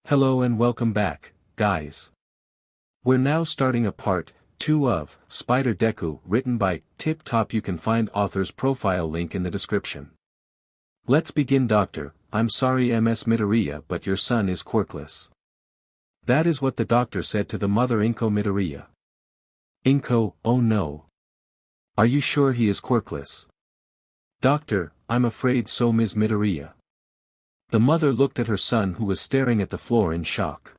Hello and welcome back, guys. We're now starting a part 2 of Spider Deku, written by Tip Top. You can find author's profile link in the description. Let's begin. Doctor, I'm sorry Ms. Midoriya, but your son is quirkless. That is what the doctor said to the mother Izuku Midoriya. Izuku, oh no. Are you sure he is quirkless? Doctor, I'm afraid so, Ms. Midoriya. The mother looked at her son, who was staring at the floor in shock.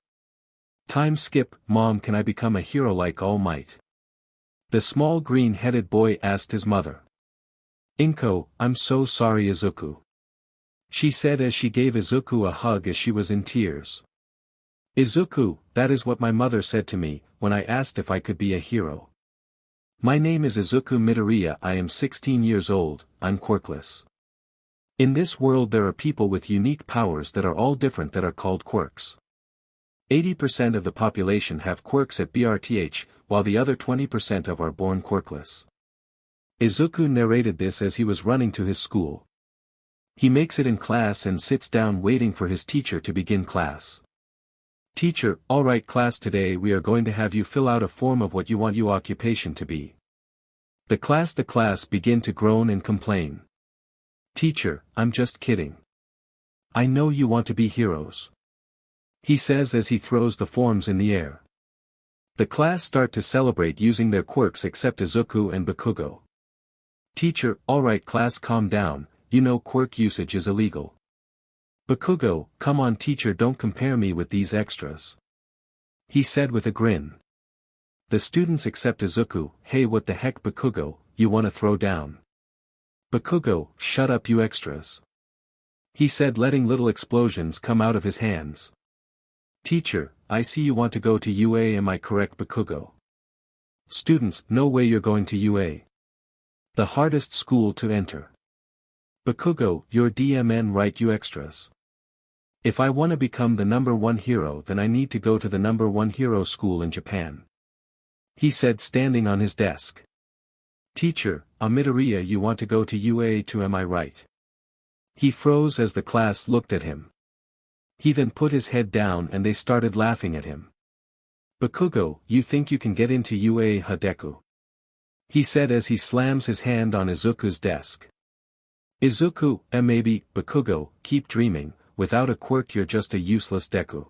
Time skip. Mom, can I become a hero like All Might? The small green-headed boy asked his mother. Izuku, I'm so sorry Izuku. She said as she gave Izuku a hug as she was in tears. Izuku, that is what my mother said to me, when I asked if I could be a hero. My name is Izuku Midoriya, I am 16 years old, I'm quirkless. In this world there are people with unique powers that are all different that are called quirks. 80% of the population have quirks at BRTH, while the other 20% of are born quirkless. Izuku narrated this as he was running to his school. He makes it in class and sits down waiting for his teacher to begin class. Teacher, alright class, today we are going to have you fill out a form of what you want your occupation to be. The class begin to groan and complain. Teacher, I'm just kidding. I know you want to be heroes. He says as he throws the forms in the air. The class start to celebrate using their quirks except Izuku and Bakugo. Teacher, alright class, calm down, you know quirk usage is illegal. Bakugo, come on teacher, don't compare me with these extras. He said with a grin. The students except Izuku, hey what the heck Bakugo, you wanna throw down? Bakugo, shut up you extras. He said, letting little explosions come out of his hands. Teacher, I see you want to go to UA, am I correct Bakugo? Students, no way you're going to UA. The hardest school to enter. Bakugo, you're DMN right you extras. If I want to become the #1 hero then I need to go to the #1 hero school in Japan. He said, standing on his desk. Teacher, Midoriya, you want to go to UA too, am I right? He froze as the class looked at him. He then put his head down and they started laughing at him. Bakugo, you think you can get into UA huh Deku? He said as he slams his hand on Izuku's desk. Izuku, maybe, Bakugo, keep dreaming, without a quirk you're just a useless Deku.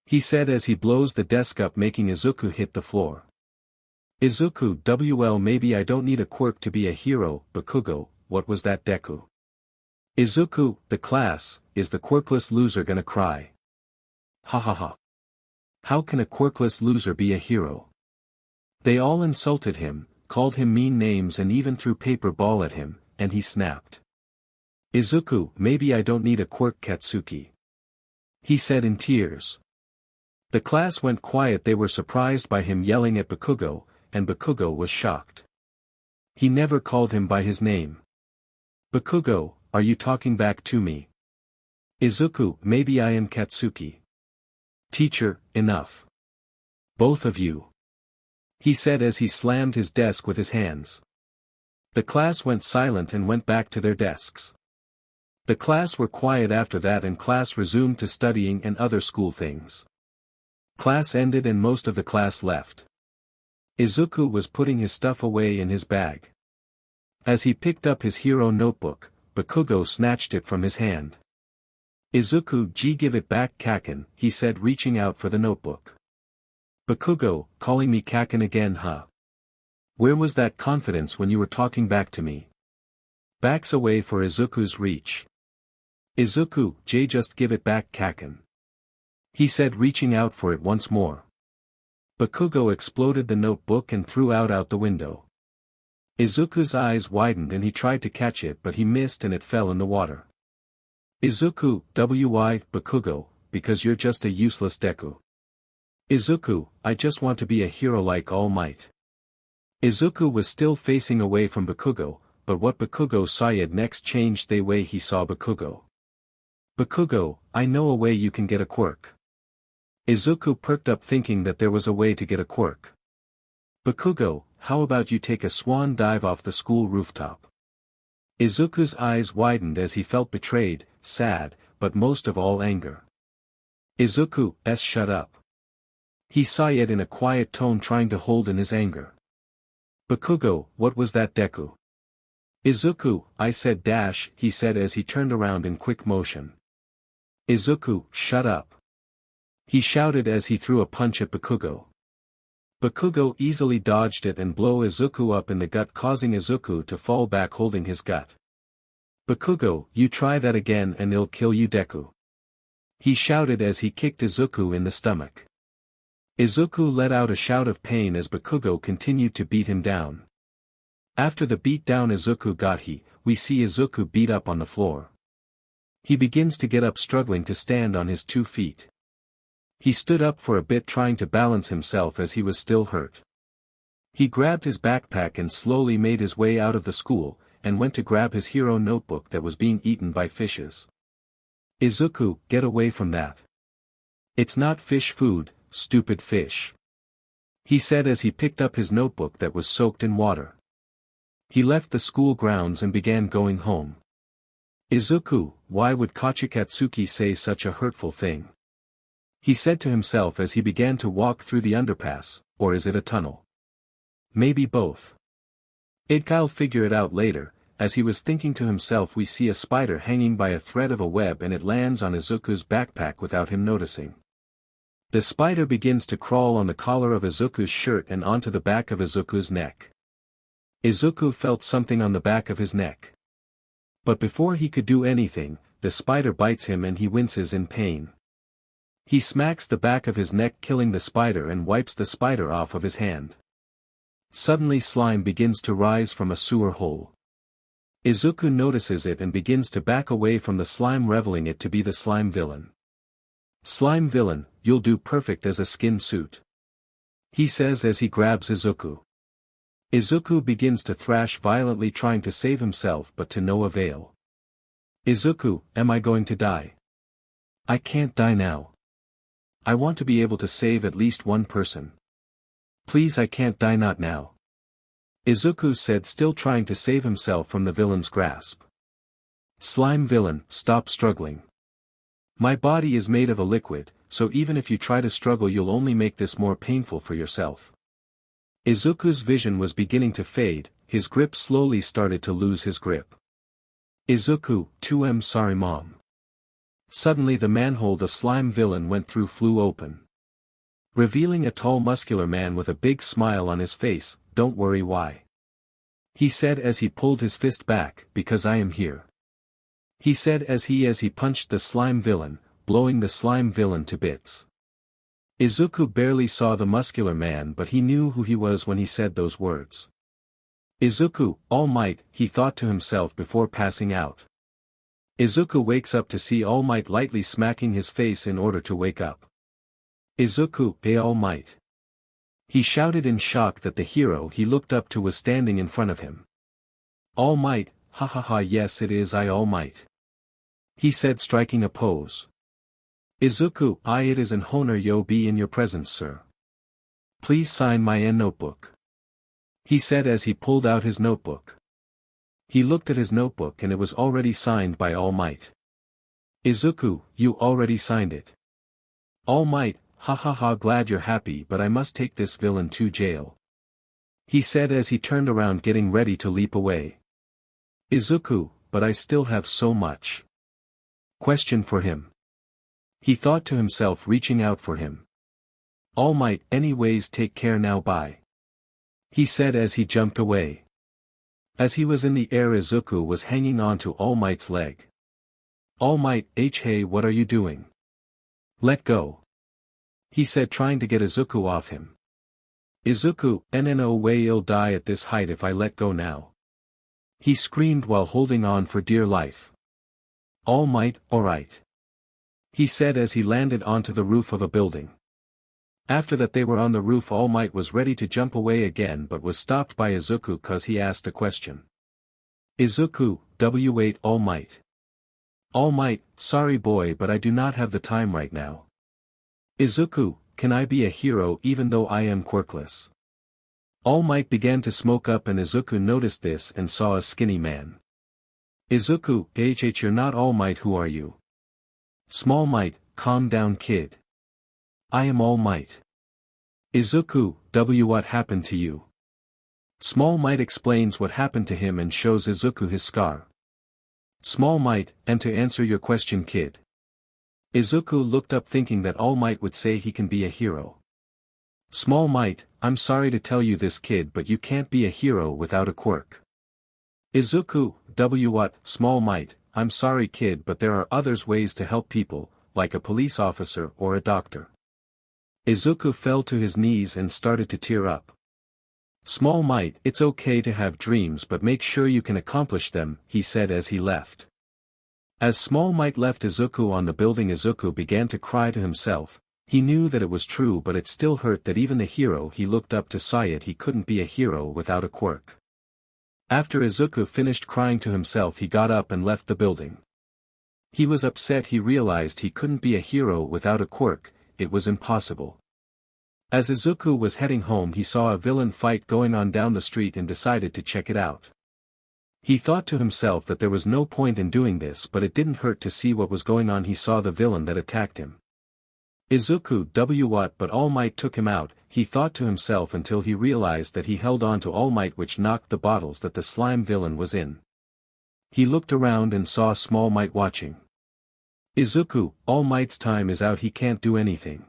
He said as he blows the desk up, making Izuku hit the floor. Izuku, well maybe I don't need a quirk to be a hero, Bakugo, what was that Deku? Izuku, the class, is the quirkless loser gonna cry? Ha ha ha. How can a quirkless loser be a hero? They all insulted him, called him mean names and even threw paper ball at him, and he snapped. Izuku, maybe I don't need a quirk Katsuki. He said in tears. The class went quiet, they were surprised by him yelling at Bakugo, and Bakugo was shocked. He never called him by his name. Bakugo, are you talking back to me? Izuku, maybe I am Katsuki. Teacher, enough. Both of you. He said as he slammed his desk with his hands. The class went silent and went back to their desks. The class were quiet after that and class resumed to studying and other school things. Class ended and most of the class left. Izuku was putting his stuff away in his bag. As he picked up his hero notebook, Bakugo snatched it from his hand. Izuku, give it back Kaken, he said, reaching out for the notebook. Bakugo, calling me Kaken again huh? Where was that confidence when you were talking back to me? Backs away for Izuku's reach. Izuku, just give it back Kaken. He said, reaching out for it once more. Bakugo exploded the notebook and threw out the window. Izuku's eyes widened and he tried to catch it but he missed and it fell in the water. Izuku, why, Bakugo, because you're just a useless Deku. Izuku, I just want to be a hero like All Might. Izuku was still facing away from Bakugo, but what Bakugo saw next changed the way he saw Bakugo. Bakugo, I know a way you can get a quirk. Izuku perked up thinking that there was a way to get a quirk. Bakugo, how about you take a swan dive off the school rooftop? Izuku's eyes widened as he felt betrayed, sad, but most of all anger. Izuku, shut up. He sighed in a quiet tone, trying to hold in his anger. Bakugo, what was that? Deku. Izuku, I said dash, he said as he turned around in quick motion. Izuku, shut up. He shouted as he threw a punch at Bakugo. Bakugo easily dodged it and blew Izuku up in the gut, causing Izuku to fall back holding his gut. Bakugo, you try that again and it'll kill you, Deku. He shouted as he kicked Izuku in the stomach. Izuku let out a shout of pain as Bakugo continued to beat him down. After the beat down Izuku got, we see Izuku beat up on the floor. He begins to get up, struggling to stand on his 2 feet. He stood up for a bit, trying to balance himself as he was still hurt. He grabbed his backpack and slowly made his way out of the school, and went to grab his hero notebook that was being eaten by fishes. Izuku, get away from that. It's not fish food, stupid fish. He said as he picked up his notebook that was soaked in water. He left the school grounds and began going home. Izuku, why would Kachikatsuki say such a hurtful thing? He said to himself as he began to walk through the underpass, or is it a tunnel? Maybe both. I'll figure it out later. As he was thinking to himself, we see a spider hanging by a thread of a web and it lands on Izuku's backpack without him noticing. The spider begins to crawl on the collar of Izuku's shirt and onto the back of Izuku's neck. Izuku felt something on the back of his neck. But before he could do anything, the spider bites him and he winces in pain. He smacks the back of his neck, killing the spider, and wipes the spider off of his hand. Suddenly slime begins to rise from a sewer hole. Izuku notices it and begins to back away from the slime, revealing it to be the slime villain. Slime villain, you'll do perfect as a skin suit. He says as he grabs Izuku. Izuku begins to thrash violently, trying to save himself, but to no avail. Izuku, am I going to die? I can't die now. I want to be able to save at least one person. Please, I can't die, not now. Izuku said, still trying to save himself from the villain's grasp. Slime villain, stop struggling. My body is made of a liquid, so even if you try to struggle you'll only make this more painful for yourself. Izuku's vision was beginning to fade, his grip slowly started to lose his grip. Izuku, 2M sorry mom. Suddenly the manhole the slime villain went through flew open, revealing a tall muscular man with a big smile on his face. Don't worry, why? He said as he pulled his fist back, because I am here. He said as he punched the slime villain, blowing the slime villain to bits. Izuku barely saw the muscular man, but he knew who he was when he said those words. Izuku, All Might, he thought to himself before passing out. Izuku wakes up to see All Might lightly smacking his face in order to wake up. Izuku, All Might. He shouted in shock that the hero he looked up to was standing in front of him. All Might, ha ha ha, yes it is I, All Might. He said, striking a pose. Izuku, it is an honor yo be in your presence, sir. Please sign my notebook. He said as he pulled out his notebook. He looked at his notebook and it was already signed by All Might. Izuku, you already signed it. All Might, ha ha ha, glad you're happy, but I must take this villain to jail. He said as he turned around, getting ready to leap away. Izuku, but I still have so much question for him. He thought to himself, reaching out for him. All Might, anyways, take care now, bye. He said as he jumped away. As he was in the air, Izuku was hanging on to All Might's leg. All Might, hey, what are you doing? Let go. He said, trying to get Izuku off him. Izuku, no way, I'll die at this height if I let go now. He screamed while holding on for dear life. All Might, alright. He said as he landed onto the roof of a building. After that they were on the roof. All Might was ready to jump away again but was stopped by Izuku cause he asked a question. Izuku, W8 All Might. All Might, sorry boy, but I do not have the time right now. Izuku, can I be a hero even though I am quirkless? All Might began to smoke up and Izuku noticed this and saw a skinny man. Izuku, you're not All Might, who are you? Small Might, calm down kid. I am All Might. Izuku, what happened to you? Small Might explains what happened to him and shows Izuku his scar. Small Might, and to answer your question kid. Izuku looked up thinking that All Might would say he can be a hero. Small Might, I'm sorry to tell you this kid but you can't be a hero without a quirk. Izuku, what, Small Might, I'm sorry kid but there are others ways to help people, like a police officer or a doctor. Izuku fell to his knees and started to tear up. Small Might, it's okay to have dreams but make sure you can accomplish them, he said as he left. As Small Might left Izuku on the building, Izuku began to cry to himself. He knew that it was true but it still hurt that even the hero he looked up to saw it he couldn't be a hero without a quirk. After Izuku finished crying to himself he got up and left the building. He was upset. He realized he couldn't be a hero without a quirk, it was impossible. As Izuku was heading home he saw a villain fight going on down the street and decided to check it out. He thought to himself that there was no point in doing this but it didn't hurt to see what was going on. He saw the villain that attacked him. Izuku, what, but All Might took him out, he thought to himself until he realized that he held on to All Might which knocked the bottles that the slime villain was in. He looked around and saw Small Might watching. Izuku, All Might's time is out, he can't do anything.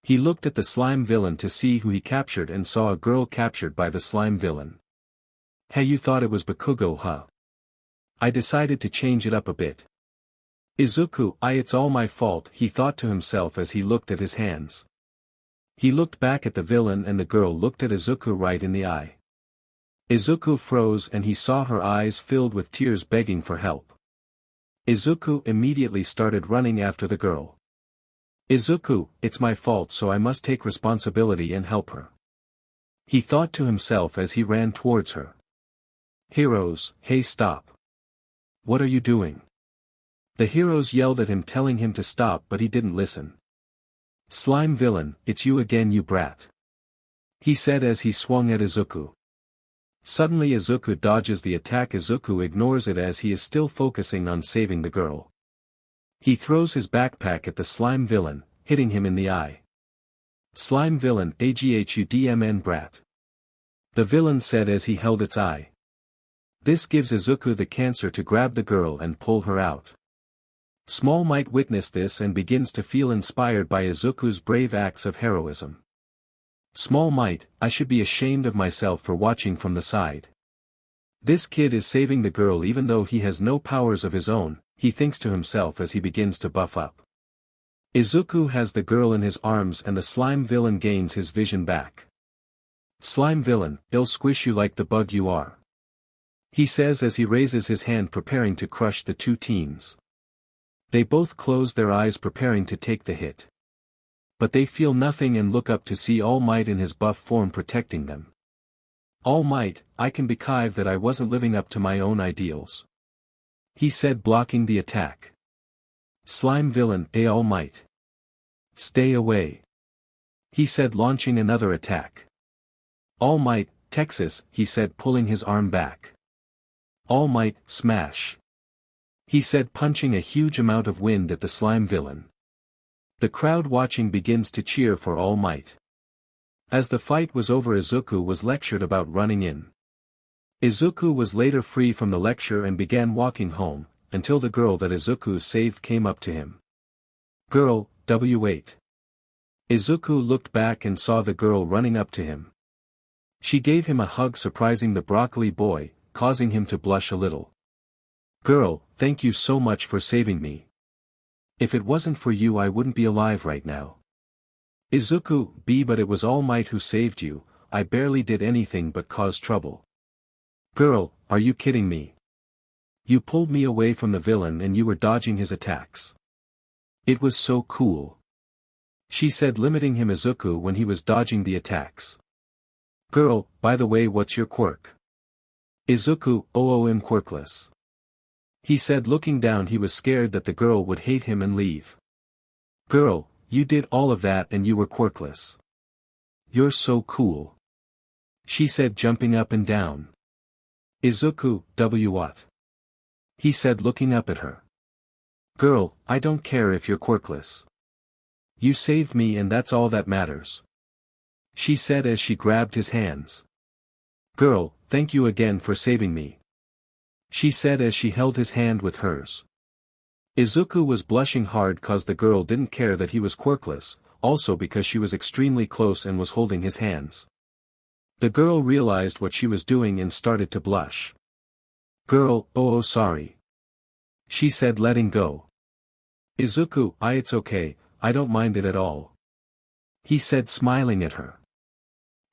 He looked at the slime villain to see who he captured and saw a girl captured by the slime villain. Hey, you thought it was Bakugo, huh? I decided to change it up a bit. Izuku, it's all my fault, he thought to himself as he looked at his hands. He looked back at the villain and the girl looked at Izuku right in the eye. Izuku froze and he saw her eyes filled with tears begging for help. Izuku immediately started running after the girl. Izuku, it's my fault so I must take responsibility and help her. He thought to himself as he ran towards her. Heroes, hey stop. What are you doing? The heroes yelled at him telling him to stop but he didn't listen. Slime villain, it's you again you brat. He said as he swung at Izuku. Suddenly Izuku dodges the attack. Izuku ignores it as he is still focusing on saving the girl. He throws his backpack at the slime villain, hitting him in the eye. Slime villain, aghudmn brat. The villain said as he held its eye. This gives Izuku the cancer to grab the girl and pull her out. Small Might witnessed this and begins to feel inspired by Izuku's brave acts of heroism. Small Might, I should be ashamed of myself for watching from the side. This kid is saving the girl even though he has no powers of his own, he thinks to himself as he begins to buff up. Izuku has the girl in his arms and the slime villain gains his vision back. Slime villain, I'll squish you like the bug you are. He says as he raises his hand preparing to crush the two teens. They both close their eyes preparing to take the hit. But they feel nothing and look up to see All Might in his buff form protecting them. All Might, I can believe that I wasn't living up to my own ideals. He said blocking the attack. Slime villain, All Might. Stay away. He said launching another attack. All Might, Texas, he said pulling his arm back. All Might, smash. He said punching a huge amount of wind at the slime villain. The crowd watching begins to cheer for All Might. As the fight was over Izuku was lectured about running in. Izuku was later free from the lecture and began walking home, until the girl that Izuku saved came up to him. Girl, W8. Izuku looked back and saw the girl running up to him. She gave him a hug surprising the broccoli boy, causing him to blush a little. Girl, thank you so much for saving me. If it wasn't for you I wouldn't be alive right now. Izuku, but it was All Might who saved you, I barely did anything but cause trouble. Girl, are you kidding me? You pulled me away from the villain and you were dodging his attacks. It was so cool. She said limiting him Izuku when he was dodging the attacks. Girl, by the way what's your quirk? Izuku, OOM quirkless. He said looking down he was scared that the girl would hate him and leave. Girl, you did all of that and you were quirkless. You're so cool. She said jumping up and down. Izuku, what? He said looking up at her. Girl, I don't care if you're quirkless. You saved me and that's all that matters. She said as she grabbed his hands. Girl, thank you again for saving me. She said as she held his hand with hers. Izuku was blushing hard cause the girl didn't care that he was quirkless, also because she was extremely close and was holding his hands. The girl realized what she was doing and started to blush. Girl, oh sorry. She said letting go. Izuku, it's okay, I don't mind it at all. He said smiling at her.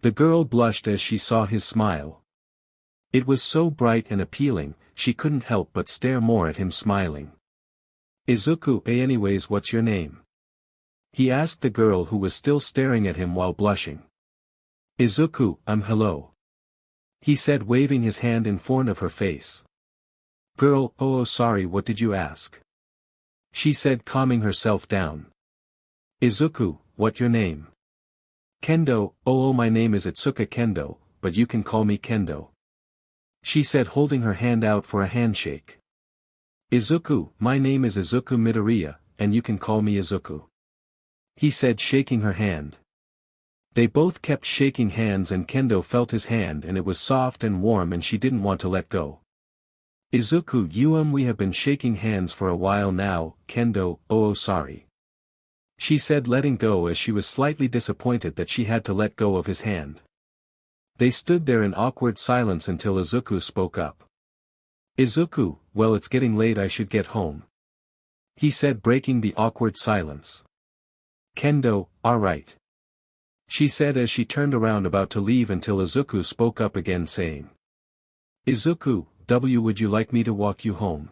The girl blushed as she saw his smile. It was so bright and appealing, she couldn't help but stare more at him smiling. Izuku, anyways what's your name? He asked the girl who was still staring at him while blushing. Izuku, hello. He said waving his hand in front of her face. Girl, oh sorry what did you ask? She said calming herself down. Izuku, what your name? Kendo, oh my name is Itsuka Kendo, but you can call me Kendo. She said holding her hand out for a handshake. Izuku, my name is Izuku Midoriya, and you can call me Izuku. He said shaking her hand. They both kept shaking hands and Kendo felt his hand and it was soft and warm and she didn't want to let go. Izuku, we have been shaking hands for a while now, Kendo, oh sorry. She said letting go as she was slightly disappointed that she had to let go of his hand. They stood there in awkward silence until Izuku spoke up. Izuku, well it's getting late I should get home. He said breaking the awkward silence. Kendo, alright. She said as she turned around about to leave until Izuku spoke up again saying. Izuku, would you like me to walk you home?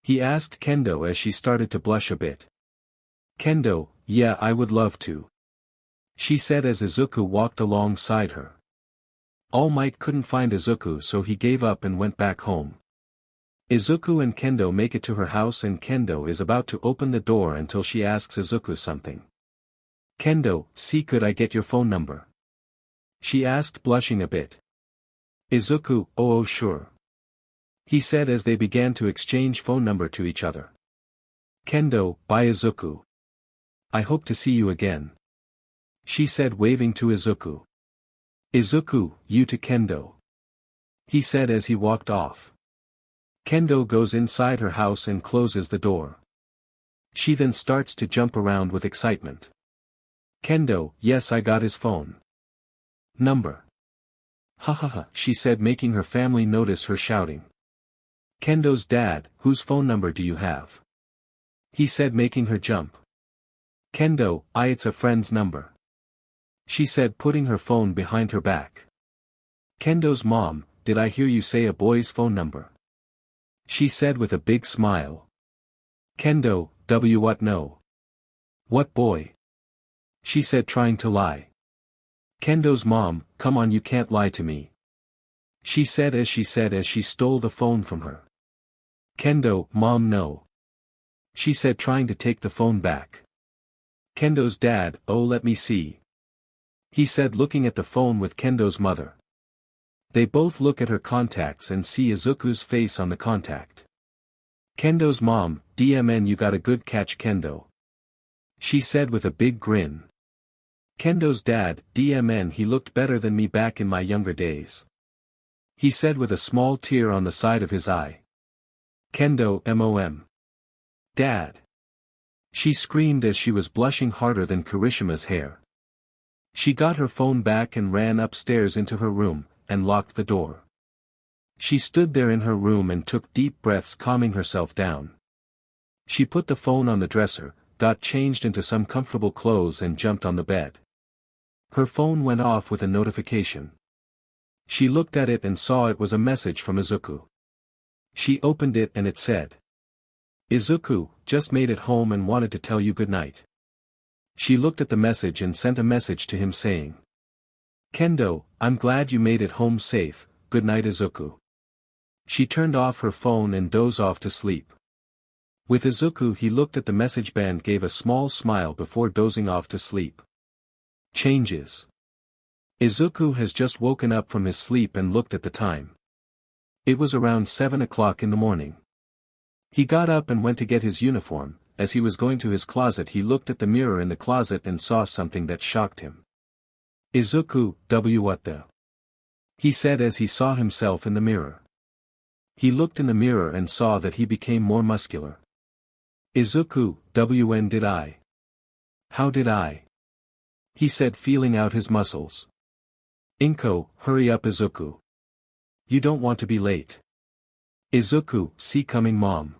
He asked Kendo as she started to blush a bit. Kendo, yeah I would love to. She said as Izuku walked alongside her. All Might couldn't find Izuku so he gave up and went back home. Izuku and Kendo make it to her house and Kendo is about to open the door until she asks Izuku something. Kendo, could I get your phone number? She asked blushing a bit. Izuku, oh sure. He said as they began to exchange phone number to each other. Kendo, bye Izuku. I hope to see you again. She said waving to Izuku. Izuku, you to Kendo. He said as he walked off. Kendo goes inside her house and closes the door. She then starts to jump around with excitement. Kendo, yes I got his phone number. Ha, she said making her family notice her shouting. Kendo's dad, whose phone number do you have? He said making her jump. Kendo, it's a friend's number. She said putting her phone behind her back. Kendo's mom, did I hear you say a boy's phone number? She said with a big smile. Kendo, what no? What boy? She said trying to lie. Kendo's mom, come on you can't lie to me. She said as she stole the phone from her. Kendo, mom no. She said trying to take the phone back. Kendo's dad, oh let me see. He said looking at the phone with Kendo's mother. They both look at her contacts and see Izuku's face on the contact. Kendo's mom, DMN you got a good catch Kendo. She said with a big grin. Kendo's dad, DMN he looked better than me back in my younger days. He said with a small tear on the side of his eye. Kendo, MOM. Dad. She screamed as she was blushing harder than Kirishima's hair. She got her phone back and ran upstairs into her room, and locked the door. She stood there in her room and took deep breaths calming herself down. She put the phone on the dresser, got changed into some comfortable clothes and jumped on the bed. Her phone went off with a notification. She looked at it and saw it was a message from Izuku. She opened it and it said. Izuku, just made it home and wanted to tell you good night. She looked at the message and sent a message to him saying. Kendo, I'm glad you made it home safe, good night Izuku. She turned off her phone and dozed off to sleep. With Izuku he looked at the message band gave a small smile before dozing off to sleep. Changes. Izuku has just woken up from his sleep and looked at the time. It was around 7 o'clock in the morning. He got up and went to get his uniform. As he was going to his closet he looked at the mirror in the closet and saw something that shocked him. Izuku, what the? He said as he saw himself in the mirror. He looked in the mirror and saw that he became more muscular. Izuku, when did I? How did I? He said, feeling out his muscles. Inko, hurry up Izuku. You don't want to be late. Izuku, see coming mom.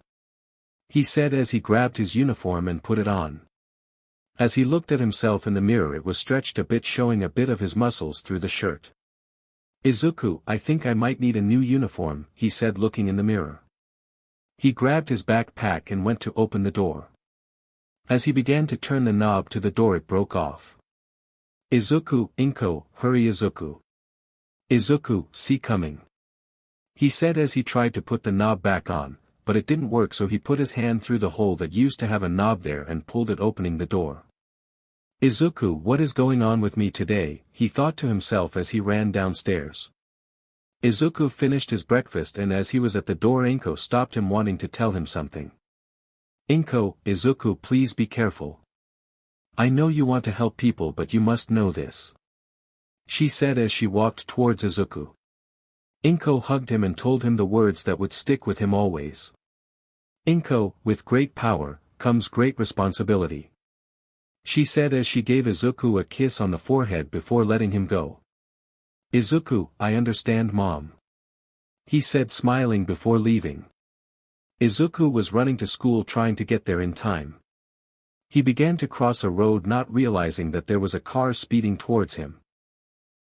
He said as he grabbed his uniform and put it on. As he looked at himself in the mirror it was stretched a bit, showing a bit of his muscles through the shirt. Izuku, I think I might need a new uniform, he said looking in the mirror. He grabbed his backpack and went to open the door. As he began to turn the knob to the door it broke off. Izuku, Inko, hurry Izuku. Izuku, see coming. He said as he tried to put the knob back on, but it didn't work, so he put his hand through the hole that used to have a knob there and pulled it, opening the door. Izuku, what is going on with me today, he thought to himself as he ran downstairs. Izuku finished his breakfast and as he was at the door Inko stopped him, wanting to tell him something. Inko, Izuku, please be careful. I know you want to help people but you must know this. She said as she walked towards Izuku. Inko hugged him and told him the words that would stick with him always. Inko, with great power, comes great responsibility. She said as she gave Izuku a kiss on the forehead before letting him go. Izuku, I understand mom. He said smiling before leaving. Izuku was running to school trying to get there in time. He began to cross a road not realizing that there was a car speeding towards him.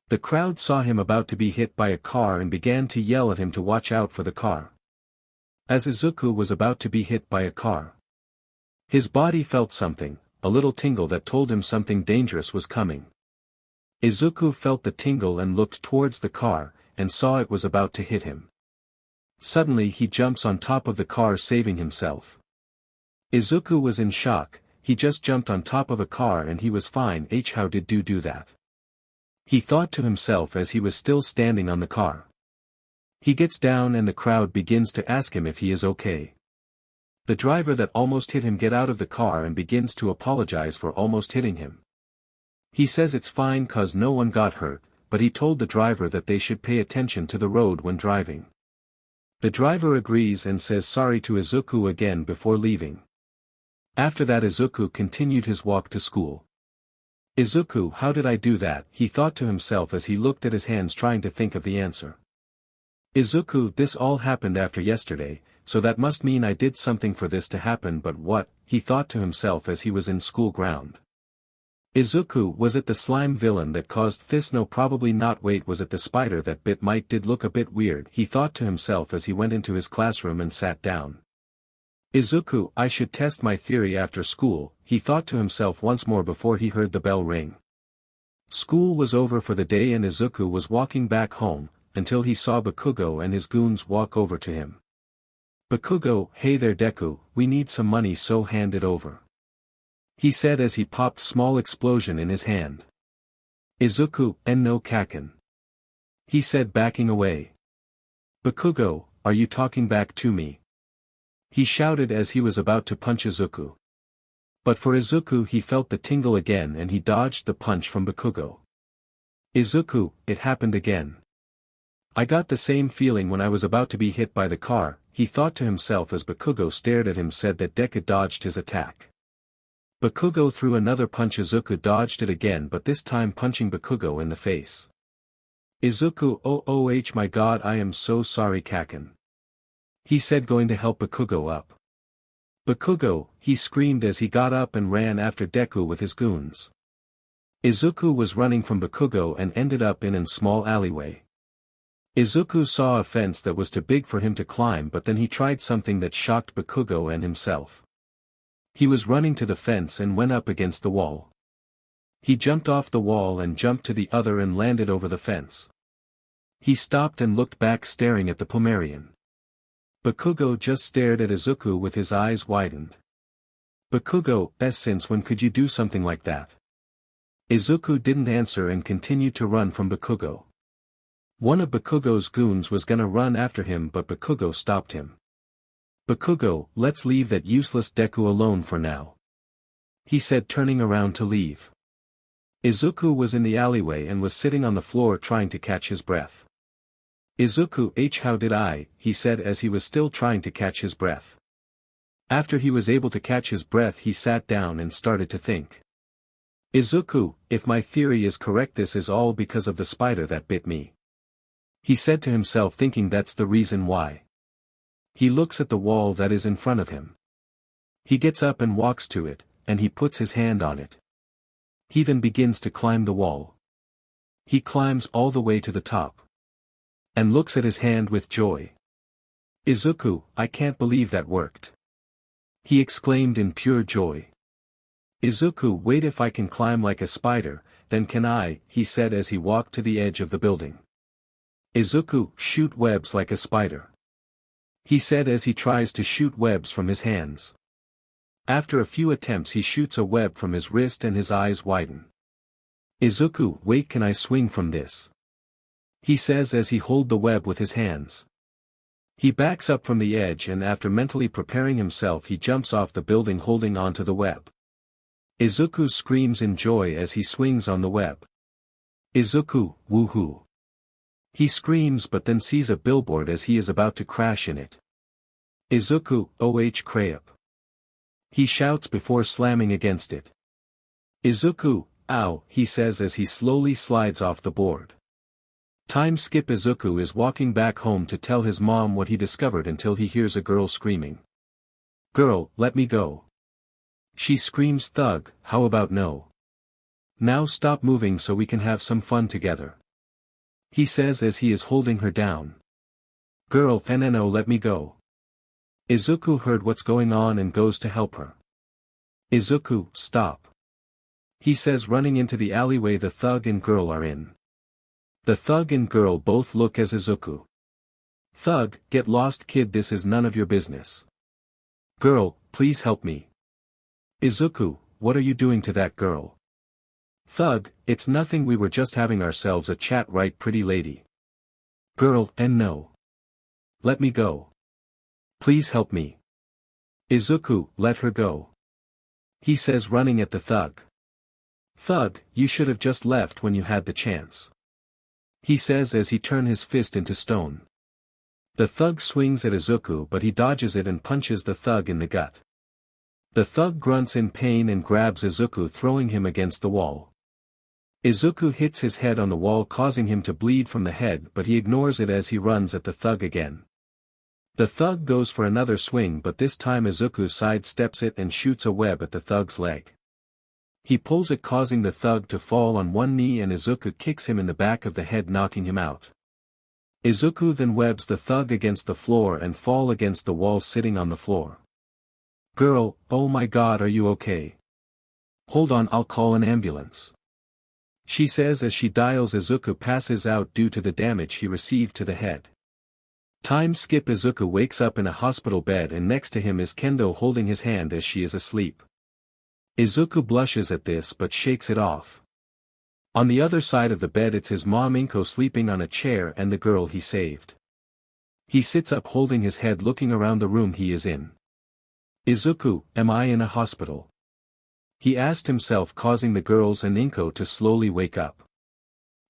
The crowd saw him about to be hit by a car and began to yell at him to watch out for the car. As Izuku was about to be hit by a car, his body felt something, a little tingle that told him something dangerous was coming. Izuku felt the tingle and looked towards the car, and saw it was about to hit him. Suddenly he jumps on top of the car, saving himself. Izuku was in shock. He just jumped on top of a car and he was fine. How did you do that? He thought to himself as he was still standing on the car. He gets down and the crowd begins to ask him if he is okay. The driver that almost hit him gets out of the car and begins to apologize for almost hitting him. He says it's fine cause no one got hurt, but he told the driver that they should pay attention to the road when driving. The driver agrees and says sorry to Izuku again before leaving. After that Izuku continued his walk to school. Izuku, how did I do that? He thought to himself as he looked at his hands trying to think of the answer. Izuku, this all happened after yesterday, so that must mean I did something for this to happen, but what? He thought to himself as he was in school ground. Izuku, was it the slime villain that caused this? No, probably not. Wait, was it the spider that bit Mike? Did look a bit weird, he thought to himself as he went into his classroom and sat down. Izuku, I should test my theory after school, he thought to himself once more before he heard the bell ring. School was over for the day and Izuku was walking back home, until he saw Bakugo and his goons walk over to him. Bakugo, hey there Deku, we need some money, so hand it over. He said as he popped small explosion in his hand. Izuku, no kaken. He said backing away. Bakugo, are you talking back to me? He shouted as he was about to punch Izuku. But for Izuku he felt the tingle again and he dodged the punch from Bakugo. Izuku, it happened again. I got the same feeling when I was about to be hit by the car, he thought to himself as Bakugo stared at him, said that Deku dodged his attack. Bakugo threw another punch, Izuku dodged it again, but this time punching Bakugo in the face. Izuku, oh my god, I am so sorry Kaken. He said, going to help Bakugo up. Bakugo, he screamed as he got up and ran after Deku with his goons. Izuku was running from Bakugo and ended up in a small alleyway. Izuku saw a fence that was too big for him to climb, but then he tried something that shocked Bakugo and himself. He was running to the fence and went up against the wall. He jumped off the wall and jumped to the other and landed over the fence. He stopped and looked back, staring at the Pomerian. Bakugo just stared at Izuku with his eyes widened. Bakugo, since when could you do something like that? Izuku didn't answer and continued to run from Bakugo. One of Bakugo's goons was gonna run after him, but Bakugo stopped him. Bakugo, let's leave that useless Deku alone for now, he said, turning around to leave. Izuku was in the alleyway and was sitting on the floor trying to catch his breath. Izuku how did I, he said as he was still trying to catch his breath. After he was able to catch his breath he sat down and started to think. Izuku, if my theory is correct, this is all because of the spider that bit me, he said to himself, thinking that's the reason why. He looks at the wall that is in front of him. He gets up and walks to it, and he puts his hand on it. He then begins to climb the wall. He climbs all the way to the top, and looks at his hand with joy. Izuku, I can't believe that worked, he exclaimed in pure joy. Izuku, wait, if I can climb like a spider, then can I, he said as he walked to the edge of the building. Izuku, shoot webs like a spider, he said as he tries to shoot webs from his hands. After a few attempts he shoots a web from his wrist and his eyes widen. Izuku, wait, can I swing from this, he says as he holds the web with his hands. He backs up from the edge and after mentally preparing himself he jumps off the building holding onto the web. Izuku screams in joy as he swings on the web. Izuku, woohoo, he screams but then sees a billboard as he is about to crash in it. Izuku, crap, he shouts before slamming against it. Izuku, ow, he says as he slowly slides off the board. Time skip. Izuku is walking back home to tell his mom what he discovered until he hears a girl screaming. Girl, let me go. She screams, thug, how about no? Now stop moving so we can have some fun together, he says as he is holding her down. Girl, no, let me go. Izuku heard what's going on and goes to help her. Izuku, stop, he says, running into the alleyway the thug and girl are in. The thug and girl both look as Izuku. Thug, get lost kid, this is none of your business. Girl, please help me. Izuku, what are you doing to that girl? Thug, it's nothing, we were just having ourselves a chat, right pretty lady. Girl, no. Let me go. Please help me. Izuku, let her go, he says, running at the thug. Thug, you should have just left when you had the chance, he says as he turns his fist into stone. The thug swings at Izuku but he dodges it and punches the thug in the gut. The thug grunts in pain and grabs Izuku, throwing him against the wall. Izuku hits his head on the wall, causing him to bleed from the head, but he ignores it as he runs at the thug again. The thug goes for another swing but this time Izuku sidesteps it and shoots a web at the thug's leg. He pulls it, causing the thug to fall on one knee and Izuku kicks him in the back of the head, knocking him out. Izuku then webs the thug against the floor and fall against the wall, sitting on the floor. Girl, oh my god, are you okay? Hold on, I'll call an ambulance, she says as she dials. Izuku passes out due to the damage he received to the head. Time skip. Izuku wakes up in a hospital bed and next to him is Kendo holding his hand as she is asleep. Izuku blushes at this but shakes it off. On the other side of the bed it's his mom Inko sleeping on a chair and the girl he saved. He sits up holding his head, looking around the room he is in. Izuku, am I in a hospital? He asked himself, causing the girls and Inko to slowly wake up.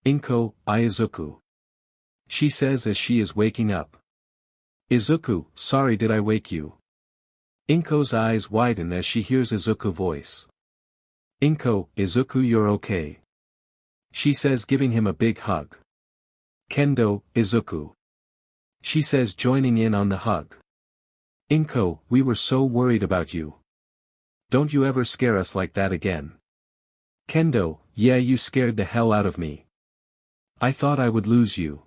Inko, Izuku, she says as she is waking up. Izuku, sorry, did I wake you? Inko's eyes widen as she hears Izuku's voice. Inko, Izuku, you're okay, she says, giving him a big hug. Kendo, Izuku, she says, joining in on the hug. Inko, we were so worried about you. Don't you ever scare us like that again. Kendo, yeah, you scared the hell out of me. I thought I would lose you,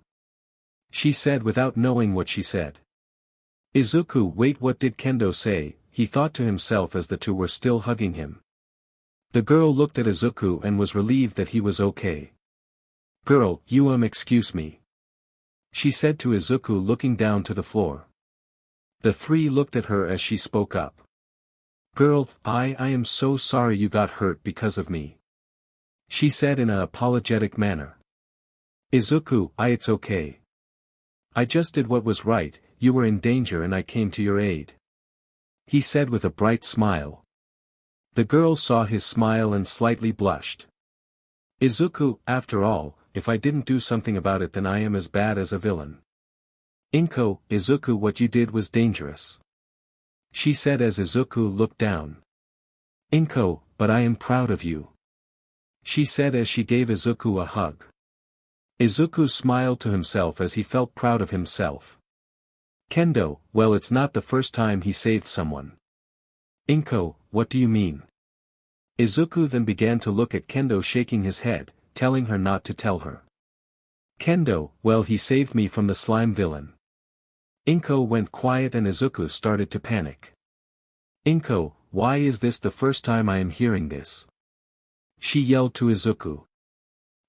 she said without knowing what she said. Izuku, wait, what did Kendo say? He thought to himself as the two were still hugging him. The girl looked at Izuku and was relieved that he was okay. Girl, you excuse me, she said to Izuku, looking down to the floor. The three looked at her as she spoke up. Girl, I am so sorry you got hurt because of me, she said in an apologetic manner. Izuku, it's okay. I just did what was right, you were in danger and I came to your aid. he said with a bright smile. The girl saw his smile and slightly blushed. Izuku, after all, if I didn't do something about it then I am as bad as a villain. Izuku, what you did was dangerous, she said as Izuku looked down. But I am proud of you, she said as she gave Izuku a hug. Izuku smiled to himself as he felt proud of himself. Kendo, well, it's not the first time he saved someone. What do you mean? Izuku then began to look at Kendo, shaking his head, telling her not to tell her. Kendo, well, he saved me from the slime villain. Went quiet and Izuku started to panic. Why is this the first time I am hearing this? She yelled to Izuku.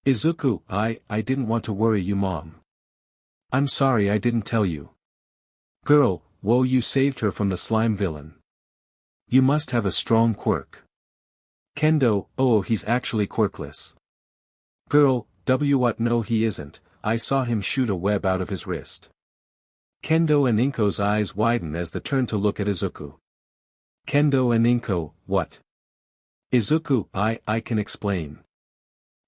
Izuku, I didn't want to worry you, Mom. I'm sorry I didn't tell you. Girl, whoa, you saved her from the slime villain. You must have a strong quirk. Kendo, oh, he's actually quirkless. Girl, what? No, he isn't, I saw him shoot a web out of his wrist. Kendo and Inko's eyes widen as they turn to look at Izuku. Kendo and Inko, what? Izuku, I can explain.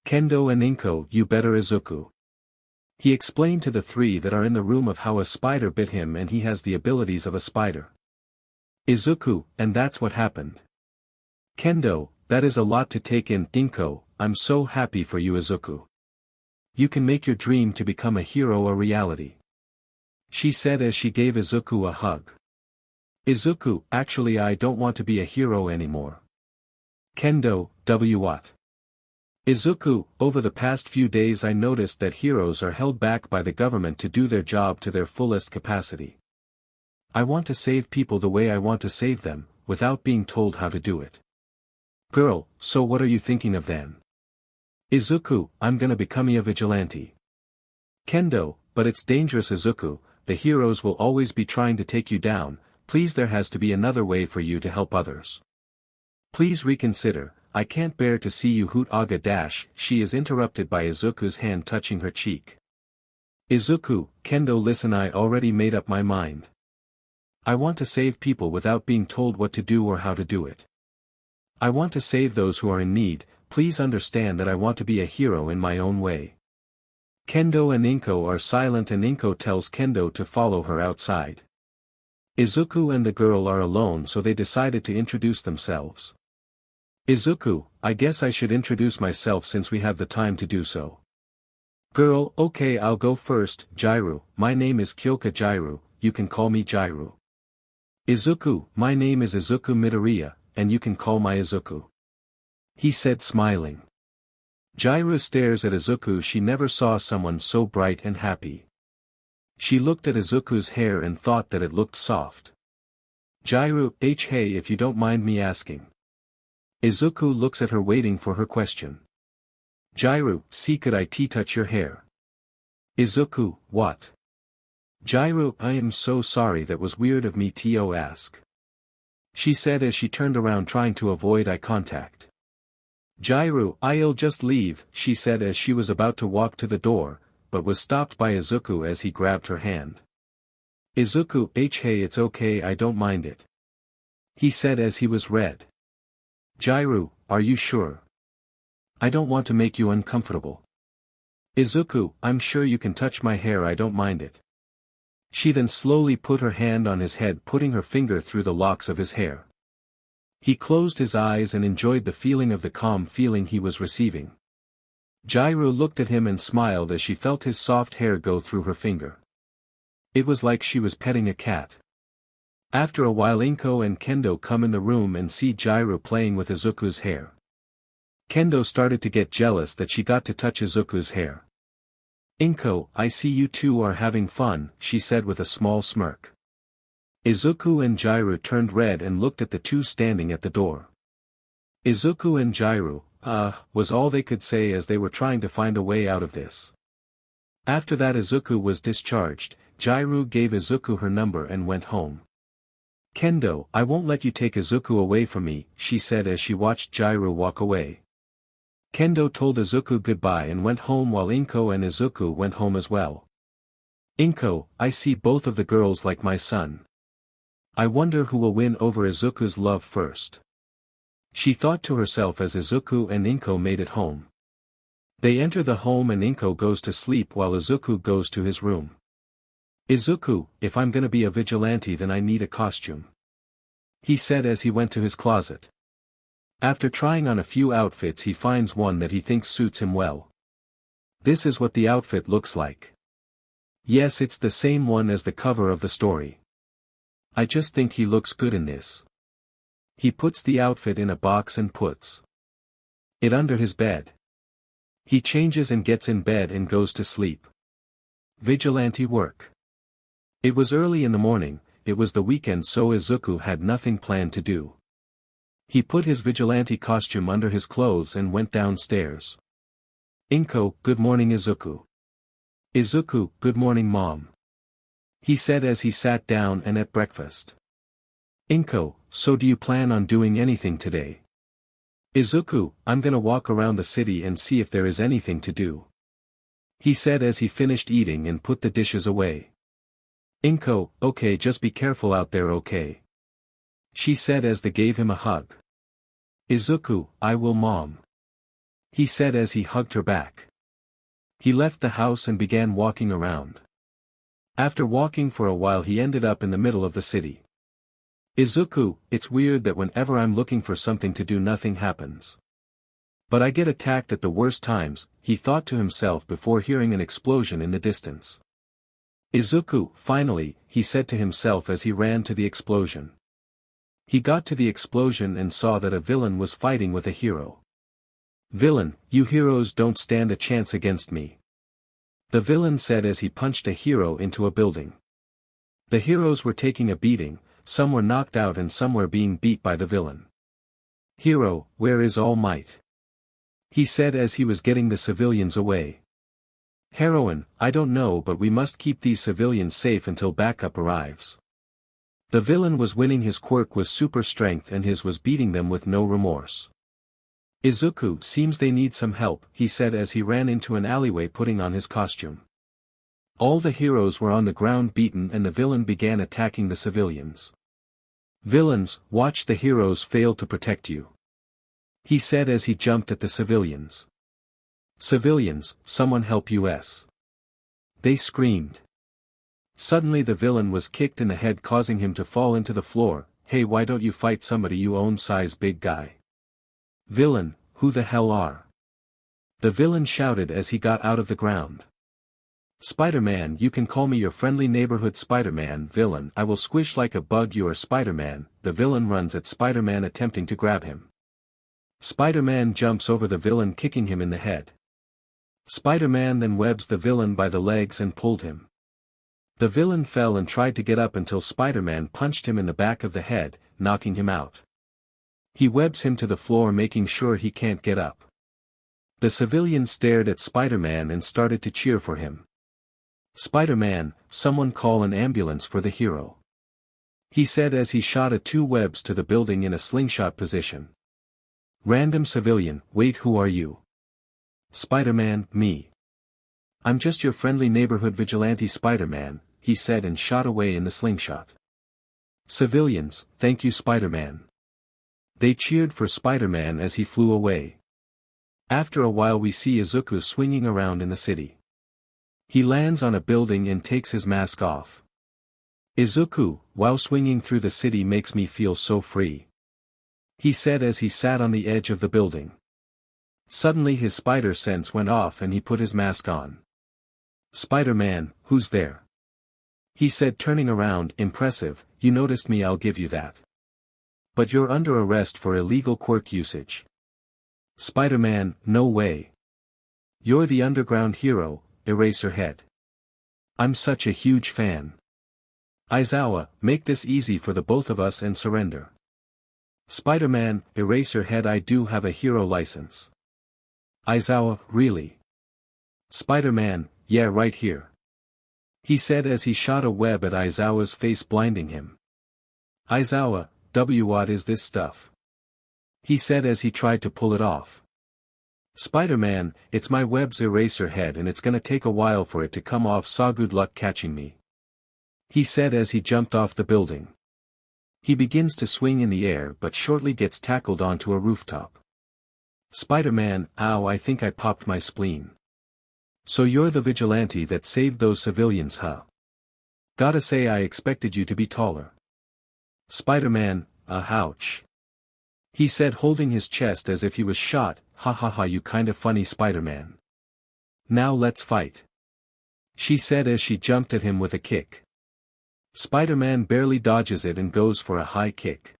Kendo and Inko, you better Izuku. He explained to the three that are in the room of how a spider bit him and he has the abilities of a spider. Izuku, and that's what happened. Kendo, that is a lot to take in. Inko, I'm so happy for you, Izuku. You can make your dream to become a hero a reality, she said as she gave Izuku a hug. Izuku, actually I don't want to be a hero anymore. Kendo, what? Izuku, over the past few days I noticed that heroes are held back by the government to do their job to their fullest capacity. I want to save people the way I want to save them, without being told how to do it. Girl, so what are you thinking of then? Izuku, I'm gonna become a vigilante. Kendo, but it's dangerous, Izuku, the heroes will always be trying to take you down, please, there has to be another way for you to help others. Please reconsider, I can't bear to see you hoot aga dash. She is interrupted by Izuku's hand touching her cheek. Izuku, Kendo, listen, I already made up my mind. I want to save people without being told what to do or how to do it. I want to save those who are in need, please understand that I want to be a hero in my own way. Kendo and Inko are silent and Inko tells Kendo to follow her outside. Izuku and the girl are alone, so they decided to introduce themselves. Izuku, I guess I should introduce myself since we have the time to do so. Girl, okay, I'll go first. Jairu, my name is Kyoka Jairu, you can call me Jairu. Izuku, my name is Izuku Midoriya, and you can call my Izuku, he said smiling. Jairu stares at Izuku. She never saw someone so bright and happy. She looked at Izuku's hair and thought that it looked soft. Jairu, hey, if you don't mind me asking. Izuku looks at her waiting for her question. Jairu, see, could I touch your hair? Izuku, what? Jairu, I am so sorry, that was weird of me to ask, she said as she turned around trying to avoid eye contact. Jairu, I'll just leave, she said as she was about to walk to the door, but was stopped by Izuku as he grabbed her hand. Izuku, hey, it's okay, I don't mind it, he said as he was red. Jairu, are you sure? I don't want to make you uncomfortable. Izuku, I'm sure you can touch my hair, I don't mind it. She then slowly put her hand on his head, putting her finger through the locks of his hair. He closed his eyes and enjoyed the feeling of the calm feeling he was receiving. Jairu looked at him and smiled as she felt his soft hair go through her finger. It was like she was petting a cat. After a while Inko and Kendo come in the room and see Jairu playing with Izuku's hair. Kendo started to get jealous that she got to touch Izuku's hair. Inko, I see you two are having fun, she said with a small smirk. Izuku and Jairu turned red and looked at the two standing at the door. Izuku and Jairu, was all they could say as they were trying to find a way out of this. After that Izuku was discharged, Jairu gave Izuku her number and went home. Kendo, I won't let you take Izuku away from me, she said as she watched Jairu walk away. Kendo told Izuku goodbye and went home while Inko and Izuku went home as well. Inko, I see both of the girls like my son. I wonder who will win over Izuku's love first. She thought to herself as Izuku and Inko made it home. They enter the home and Inko goes to sleep while Izuku goes to his room. Izuku, if I'm gonna be a vigilante then I need a costume, he said as he went to his closet. After trying on a few outfits he finds one that he thinks suits him well. This is what the outfit looks like. Yes, it's the same one as the cover of the story. I just think he looks good in this. He puts the outfit in a box and puts it under his bed. He changes and gets in bed and goes to sleep. Vigilante work. It was early in the morning, it was the weekend so Izuku had nothing planned to do. He put his vigilante costume under his clothes and went downstairs. Inko, good morning Izuku. Izuku, good morning mom, he said as he sat down and ate breakfast. Inko, so do you plan on doing anything today? Izuku, I'm gonna walk around the city and see if there is anything to do, he said as he finished eating and put the dishes away. Inko, okay, just be careful out there, okay, she said as they gave him a hug. Izuku, I will mom, he said as he hugged her back. He left the house and began walking around. After walking for a while he ended up in the middle of the city. Izuku, it's weird that whenever I'm looking for something to do nothing happens. But I get attacked at the worst times, he thought to himself before hearing an explosion in the distance. Izuku, finally, he said to himself as he ran to the explosion. He got to the explosion and saw that a villain was fighting with a hero. Villain, you heroes don't stand a chance against me, the villain said as he punched a hero into a building. The heroes were taking a beating, some were knocked out and some were being beat by the villain. Hero, where is All Might? He said as he was getting the civilians away. Heroine, I don't know but we must keep these civilians safe until backup arrives. The villain was winning, his quirk was super strength and his was beating them with no remorse. Izuku, seems they need some help, he said as he ran into an alleyway putting on his costume. All the heroes were on the ground beaten and the villain began attacking the civilians. Villains, watch the heroes fail to protect you, he said as he jumped at the civilians. Civilians, someone help us, they screamed. Suddenly the villain was kicked in the head causing him to fall into the floor. Hey, why don't you fight somebody you own size big guy? Villain, who the hell are? The villain shouted as he got out of the ground. Spider-Man, you can call me your friendly neighborhood Spider-Man. Villain, I will squish like a bug, you are Spider-Man. The villain runs at Spider-Man attempting to grab him. Spider-Man jumps over the villain kicking him in the head. Spider-Man then webs the villain by the legs and pulled him. The villain fell and tried to get up until Spider-Man punched him in the back of the head, knocking him out. He webs him to the floor making sure he can't get up. The civilians stared at Spider-Man and started to cheer for him. Spider-Man, someone call an ambulance for the hero, he said as he shot two webs to the building in a slingshot position. Random civilian, wait, who are you? Spider-Man, me. I'm just your friendly neighborhood vigilante Spider-Man, he said and shot away in the slingshot. Civilians, thank you Spider-Man. They cheered for Spider-Man as he flew away. After a while we see Izuku swinging around in the city. He lands on a building and takes his mask off. Izuku, while swinging through the city makes me feel so free, he said as he sat on the edge of the building. Suddenly his spider sense went off and he put his mask on. Spider-Man, who's there? He said turning around. Impressive, you noticed me, I'll give you that. But you're under arrest for illegal quirk usage. Spider-Man, no way. You're the underground hero, Eraserhead. I'm such a huge fan. Aizawa, make this easy for the both of us and surrender. Spider-Man, Eraserhead, I do have a hero license. Aizawa, really? Spider-Man, yeah, right here, he said as he shot a web at Aizawa's face blinding him. Aizawa, what is this stuff? He said as he tried to pull it off. Spider-Man, it's my web's Eraserhead and it's gonna take a while for it to come off, so good luck catching me, he said as he jumped off the building. He begins to swing in the air but shortly gets tackled onto a rooftop. Spider-Man, ow, I think I popped my spleen. So you're the vigilante that saved those civilians, huh? Gotta say I expected you to be taller. Spider-Man, ouch. He said, holding his chest as if he was shot, ha ha ha, you kinda funny Spider-Man. Now let's fight. She said as she jumped at him with a kick. Spider-Man barely dodges it and goes for a high kick.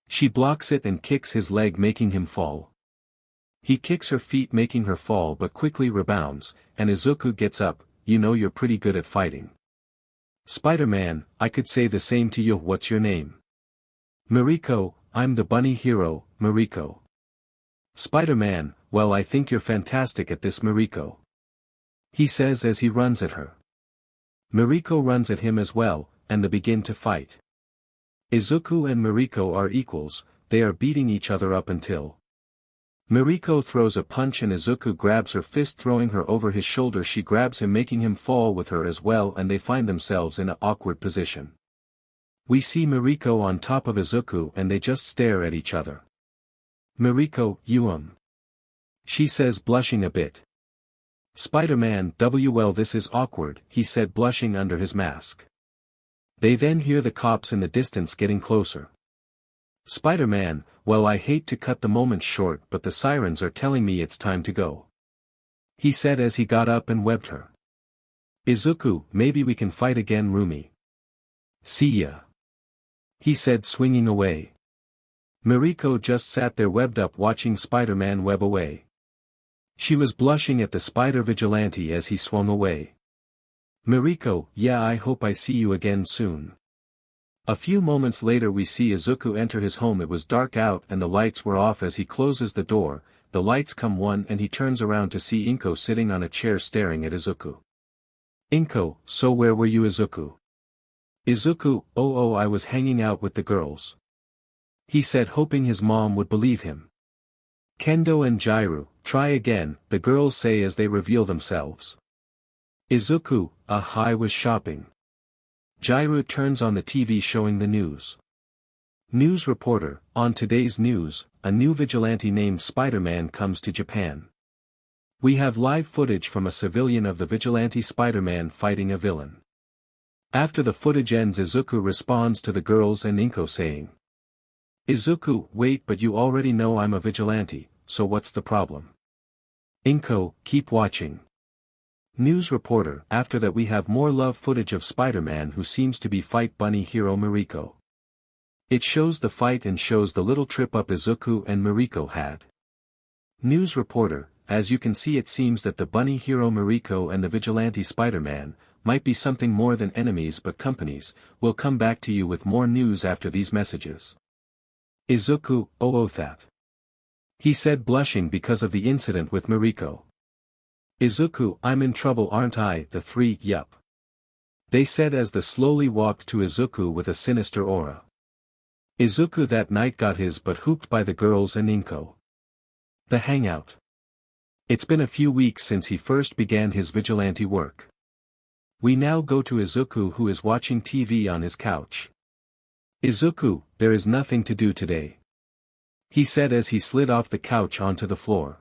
She blocks it and kicks his leg, making him fall. He kicks her feet, making her fall, but quickly rebounds, and Izuku gets up. You know you're pretty good at fighting. Spider-Man, I could say the same to you. What's your name? Mariko, I'm the bunny hero, Mariko. Spider-Man, well, I think you're fantastic at this, Mariko. He says as he runs at her. Mariko runs at him as well, and they begin to fight. Izuku and Mariko are equals, they are beating each other up until Mariko throws a punch and Izuku grabs her fist, throwing her over his shoulder. She grabs him, making him fall with her as well, and they find themselves in an awkward position. We see Mariko on top of Izuku and they just stare at each other. Mariko, she says, blushing a bit. Spider-Man, well, this is awkward, he said, blushing under his mask. They then hear the cops in the distance getting closer. Spider-Man, well, I hate to cut the moment short, but the sirens are telling me it's time to go. He said as he got up and webbed her. Izuku, maybe we can fight again, Rumi. See ya. He said, swinging away. Mariko just sat there webbed up, watching Spider-Man web away. She was blushing at the spider vigilante as he swung away. Mariko, yeah, I hope I see you again soon. A few moments later we see Izuku enter his home. It was dark out and the lights were off. As he closes the door, the lights come on and he turns around to see Inko sitting on a chair staring at Izuku. Inko, so where were you, Izuku? Izuku, oh, I was hanging out with the girls. He said, hoping his mom would believe him. Kendo and Jairu, try again, the girls say as they reveal themselves. Izuku, I was shopping. Jairu turns on the TV showing the news. News reporter, on today's news, a new vigilante named Spider-Man comes to Japan. We have live footage from a civilian of the vigilante Spider-Man fighting a villain. After the footage ends, Izuku responds to the girls and Inko saying, Izuku, wait, but you already know I'm a vigilante, so what's the problem? Inko, keep watching. News reporter, after that we have more love footage of Spider-Man who seems to be fight bunny hero Mariko. It shows the fight and shows the little trip up Izuku and Mariko had. News reporter, as you can see, it seems that the bunny hero Mariko and the vigilante Spider-Man might be something more than enemies but companies. We'll come back to you with more news after these messages. Izuku, that. He said, blushing because of the incident with Mariko. Izuku, I'm in trouble, aren't I? The three, yup. They said as they slowly walked to Izuku with a sinister aura. Izuku that night got his butt hooped by the girls and Inko. The hangout. It's been a few weeks since he first began his vigilante work. We now go to Izuku, who is watching TV on his couch. Izuku, there is nothing to do today. He said as he slid off the couch onto the floor.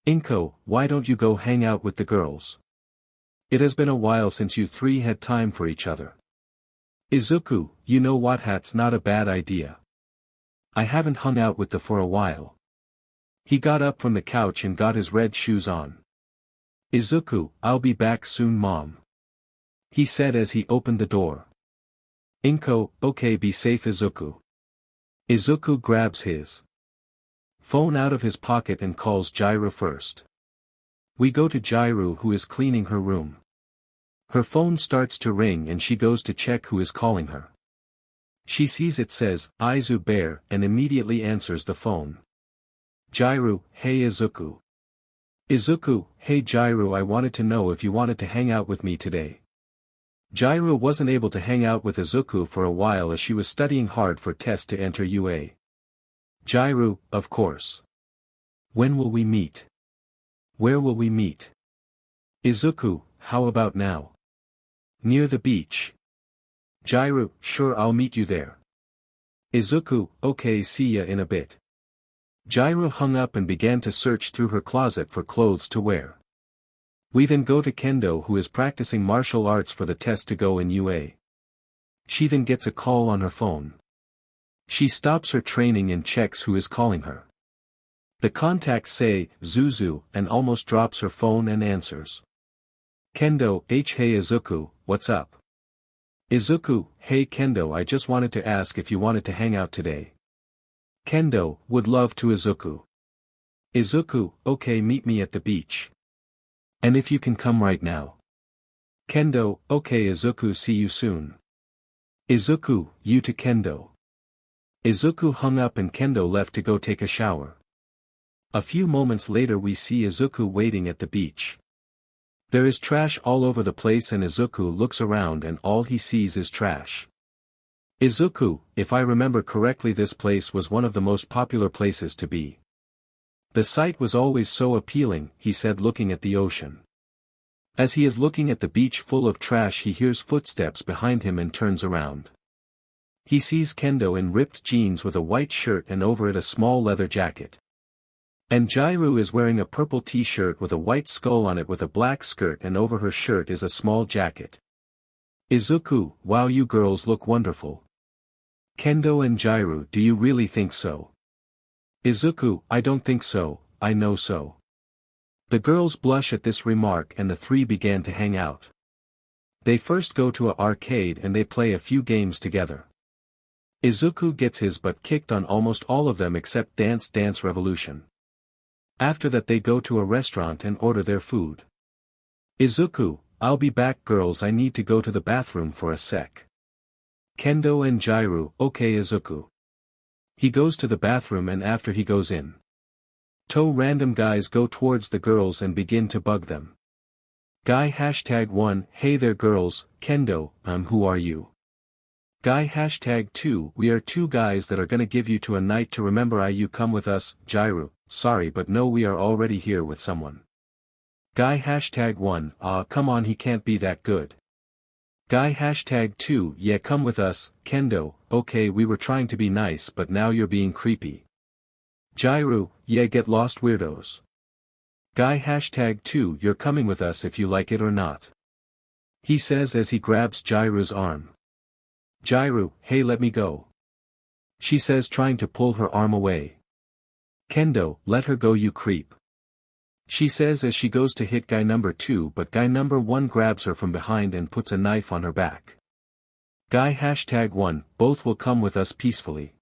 Inko, why don't you go hang out with the girls? It has been a while since you three had time for each other. Izuku, you know what, that's not a bad idea. I haven't hung out with them for a while. He got up from the couch and got his red shoes on. Izuku, I'll be back soon, Mom. He said as he opened the door. Inko, okay, be safe, Izuku. Izuku grabs his phone out of his pocket and calls Jairu first. We go to Jairu, who is cleaning her room. Her phone starts to ring and she goes to check who is calling her. She sees it says, Izu Bear, and immediately answers the phone. Jairu, hey Izuku. Izuku, hey Jairu, I wanted to know if you wanted to hang out with me today. Jairu wasn't able to hang out with Izuku for a while as she was studying hard for tests to enter UA. Jairu, of course. When will we meet? Where will we meet? Izuku, how about now? Near the beach. Jairu, sure, I'll meet you there. Izuku, okay, see ya in a bit. Jiraiya hung up and began to search through her closet for clothes to wear. We then go to Kendo, who is practicing martial arts for the test to go in UA. She then gets a call on her phone. She stops her training and checks who is calling her. The contacts say, Zuzu, and almost drops her phone and answers. Kendo, hey Izuku, what's up? Izuku, hey Kendo, I just wanted to ask if you wanted to hang out today. Kendo, would love to. Izuku. Izuku, okay, meet me at the beach. And if you can come right now. Kendo, okay Izuku, see you soon. Izuku, you to Kendo. Izuku hung up and Kendo left to go take a shower. A few moments later we see Izuku waiting at the beach. There is trash all over the place and Izuku looks around and all he sees is trash. Izuku, if I remember correctly, this place was one of the most popular places to be. The sight was always so appealing, he said, looking at the ocean. As he is looking at the beach full of trash, he hears footsteps behind him and turns around. He sees Kendo in ripped jeans with a white shirt and over it a small leather jacket. And Jiraiya is wearing a purple t-shirt with a white skull on it with a black skirt, and over her shirt is a small jacket. Izuku, wow, you girls look wonderful. Kendo and Jiraiya, do you really think so? Izuku, I don't think so, I know so. The girls blush at this remark and the three began to hang out. They first go to an arcade and they play a few games together. Izuku gets his butt kicked on almost all of them except Dance Dance Revolution. After that they go to a restaurant and order their food. Izuku, I'll be back girls, I need to go to the bathroom for a sec. Kendo and Jiraiya, okay Izuku. He goes to the bathroom and after he goes in, random guys go towards the girls and begin to bug them. Guy #1, hey there girls, Kendo, who are you? Guy #2, we are two guys that are gonna give you to a night to remember. You come with us. Jiraiya, sorry but no, we are already here with someone. Guy #1, come on, he can't be that good. Guy #2, yeah, come with us. Kendo, okay, we were trying to be nice but now you're being creepy. Jiraiya, yeah, get lost weirdos. Guy #2, you're coming with us if you like it or not. He says as he grabs Jiraiya's arm. Jiraiya, hey, let me go. She says, trying to pull her arm away. Kendo, let her go, you creep. She says as she goes to hit guy #2, but guy #1 grabs her from behind and puts a knife on her back. Guy #1, both will come with us peacefully.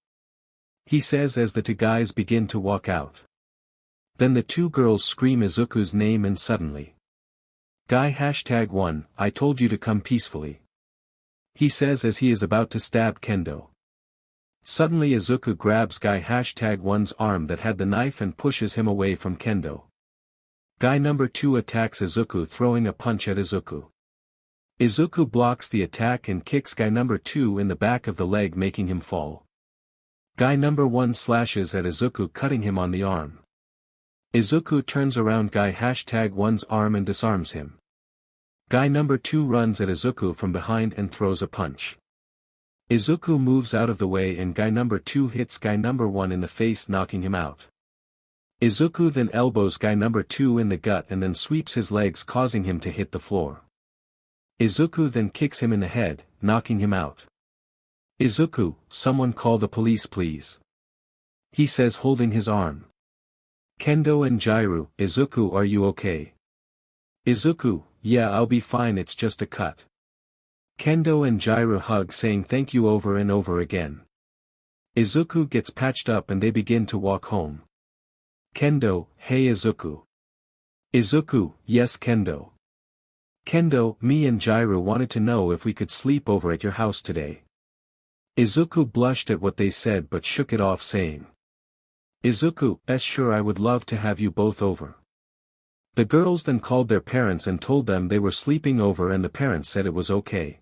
He says as the two guys begin to walk out. Then the two girls scream Izuku's name and suddenly. Guy #1, I told you to come peacefully. He says as he is about to stab Kendo. Suddenly Izuku grabs Guy #1's arm that had the knife and pushes him away from Kendo. Guy #2 attacks Izuku, throwing a punch at Izuku. Izuku blocks the attack and kicks Guy #2 in the back of the leg, making him fall. Guy #1 slashes at Izuku, cutting him on the arm. Izuku turns around Guy #1's arm and disarms him. Guy #2 runs at Izuku from behind and throws a punch. Izuku moves out of the way and Guy #2 hits Guy #1 in the face, knocking him out. Izuku then elbows Guy #2 in the gut and then sweeps his legs, causing him to hit the floor. Izuku then kicks him in the head, knocking him out. Izuku, someone call the police please. He says, holding his arm. Kendo and Jiraiya, Izuku, are you okay? Izuku, yeah, I'll be fine, it's just a cut. Kendo and Jiraiya hug, saying thank you over and over again. Izuku gets patched up and they begin to walk home. Kendo, hey Izuku. Izuku, yes Kendo. Kendo, me and Jiraiya wanted to know if we could sleep over at your house today. Izuku blushed at what they said but shook it off, saying. Izuku, sure, I would love to have you both over. The girls then called their parents and told them they were sleeping over and the parents said it was okay.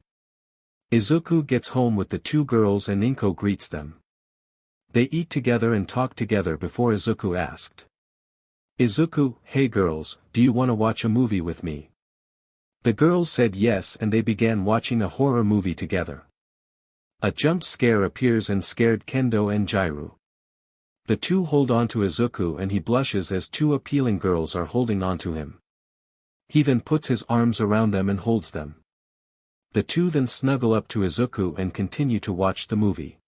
Izuku gets home with the two girls and Inko greets them. They eat together and talk together before Izuku asked. Izuku, hey girls, do you want to watch a movie with me? The girls said yes and they began watching a horror movie together. A jump scare appears and scared Kendo and Jairu. The two hold on to Izuku and he blushes as two appealing girls are holding on to him. He then puts his arms around them and holds them. The two then snuggle up to Izuku and continue to watch the movie.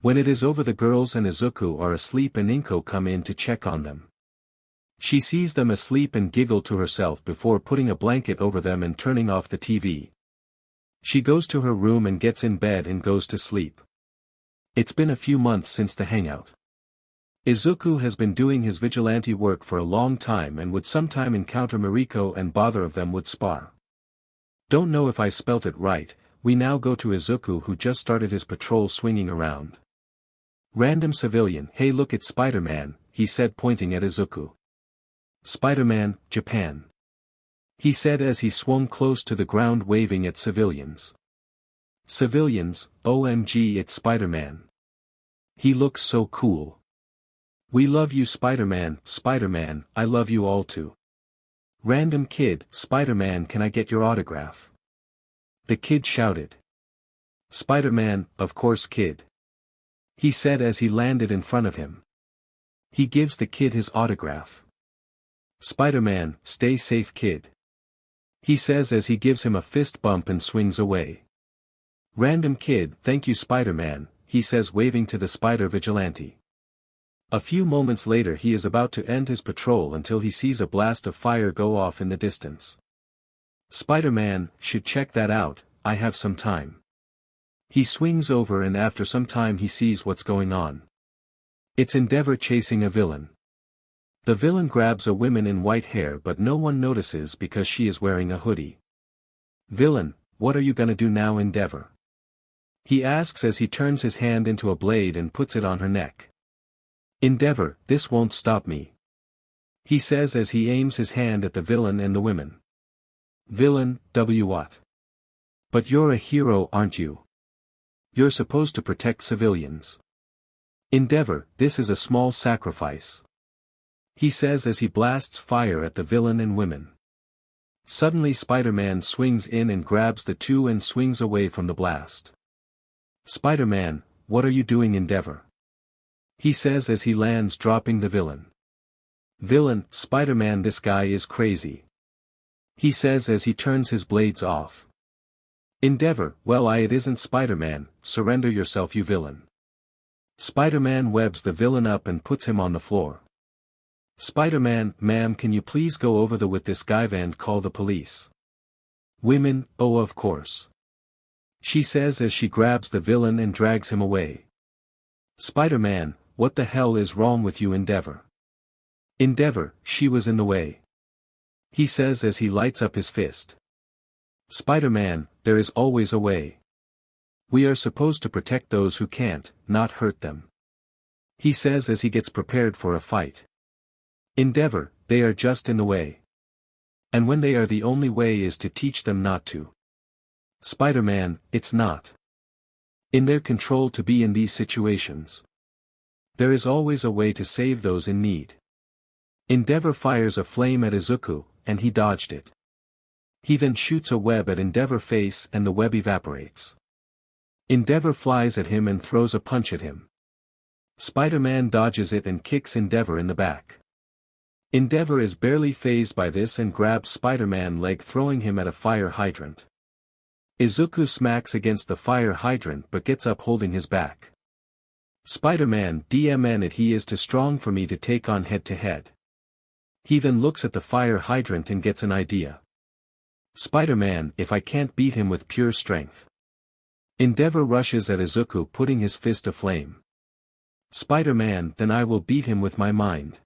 When it is over, the girls and Izuku are asleep and Inko come in to check on them. She sees them asleep and giggle to herself before putting a blanket over them and turning off the TV. She goes to her room and gets in bed and goes to sleep. It's been a few months since the hangout. Izuku has been doing his vigilante work for a long time and would sometime encounter Mariko and bother of them would spar. Don't know if I spelt it right. We now go to Izuku, who just started his patrol, swinging around. Random civilian. Hey, look, it's Spider-Man, he said, pointing at Izuku. Spider-Man, Japan, he said as he swung close to the ground, waving at civilians. Civilians, OMG, it's Spider-Man. He looks so cool. We love you, Spider-Man. Spider-Man, I love you all too. Random kid. Spider-Man, can I get your autograph? The kid shouted. Spider-Man, of course, kid, he said as he landed in front of him. He gives the kid his autograph. Spider-Man, stay safe, kid, he says as he gives him a fist bump and swings away. Random kid. Thank you, Spider-Man, he says, waving to the spider vigilante. A few moments later, he is about to end his patrol until he sees a blast of fire go off in the distance. Spider-Man, should check that out, I have some time. He swings over and after some time he sees what's going on. It's Endeavor chasing a villain. The villain grabs a woman in white hair, but no one notices because she is wearing a hoodie. Villain, what are you gonna do now, Endeavor? He asks as he turns his hand into a blade and puts it on her neck. Endeavor, this won't stop me, he says as he aims his hand at the villain and the women. Villain, what? But you're a hero, aren't you? You're supposed to protect civilians. Endeavor, this is a small sacrifice, he says as he blasts fire at the villain and women. Suddenly Spider-Man swings in and grabs the two and swings away from the blast. Spider-Man, what are you doing, Endeavor? He says as he lands, dropping the villain. Villain, Spider-Man, this guy is crazy, he says as he turns his blades off. Endeavor, well, it isn't Spider-Man, surrender yourself, you villain. Spider-Man webs the villain up and puts him on the floor. Spider-Man, ma'am, can you please go over with this guy and call the police? Women, oh of course, she says as she grabs the villain and drags him away. Spider-Man, what the hell is wrong with you, Endeavor? Endeavor, she was in the way, he says as he lights up his fist. Spider-Man, there is always a way. We are supposed to protect those who can't, not hurt them, he says as he gets prepared for a fight. Endeavor, they are just in the way. And when they are, the only way is to teach them not to. Spider-Man, it's not in their control to be in these situations. There is always a way to save those in need. Endeavor fires a flame at Izuku, and he dodged it. He then shoots a web at Endeavor's face and the web evaporates. Endeavor flies at him and throws a punch at him. Spider-Man dodges it and kicks Endeavor in the back. Endeavor is barely fazed by this and grabs Spider-Man's leg, throwing him at a fire hydrant. Izuku smacks against the fire hydrant but gets up, holding his back. Spider-Man, DMN it, he is too strong for me to take on head to head. He then looks at the fire hydrant and gets an idea. Spider-Man, if I can't beat him with pure strength. Endeavor rushes at Izuku, putting his fist aflame. Spider-Man, then I will beat him with my mind.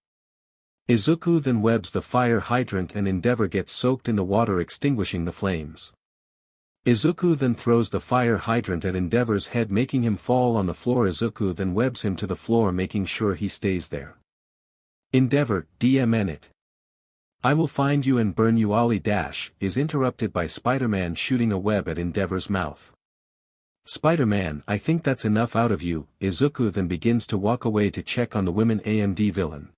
Izuku then webs the fire hydrant and Endeavor gets soaked in the water, extinguishing the flames. Izuku then throws the fire hydrant at Endeavor's head, making him fall on the floor. Izuku then webs him to the floor, making sure he stays there. Endeavor, DMN it. I will find you and burn you. Ollie dash is interrupted by Spider-Man shooting a web at Endeavor's mouth. Spider-Man, I think that's enough out of you. Izuku then begins to walk away to check on the women. AMD villain.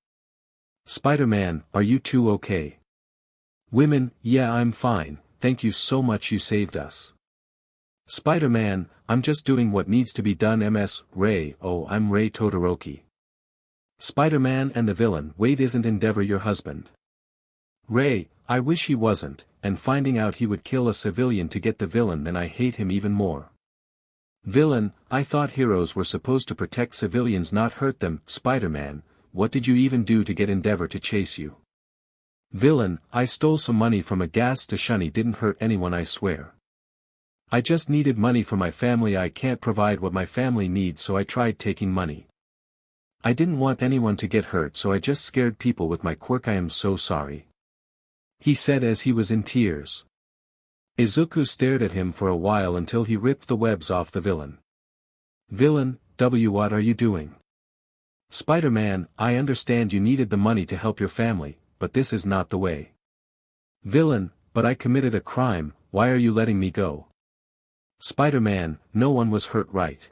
Spider-Man, are you two okay? Women, yeah, I'm fine, thank you so much, you saved us. Spider-Man, I'm just doing what needs to be done. MS, Ray, oh I'm Ray Todoroki. Spider-Man and the villain, wait, isn't Endeavor your husband? Ray, I wish he wasn't, and finding out he would kill a civilian to get the villain, then I hate him even more. Villain, I thought heroes were supposed to protect civilians, not hurt them. Spider-Man, what did you even do to get Endeavor to chase you? Villain, I stole some money from a gas station. He didn't hurt anyone, I swear. I just needed money for my family. I can't provide what my family needs, so I tried taking money. I didn't want anyone to get hurt, so I just scared people with my quirk. I am so sorry, he said as he was in tears. Izuku stared at him for a while until he ripped the webs off the villain. Villain, what are you doing? Spider-Man, I understand you needed the money to help your family, but this is not the way. Villain, but I committed a crime, why are you letting me go? Spider-Man, no one was hurt, right?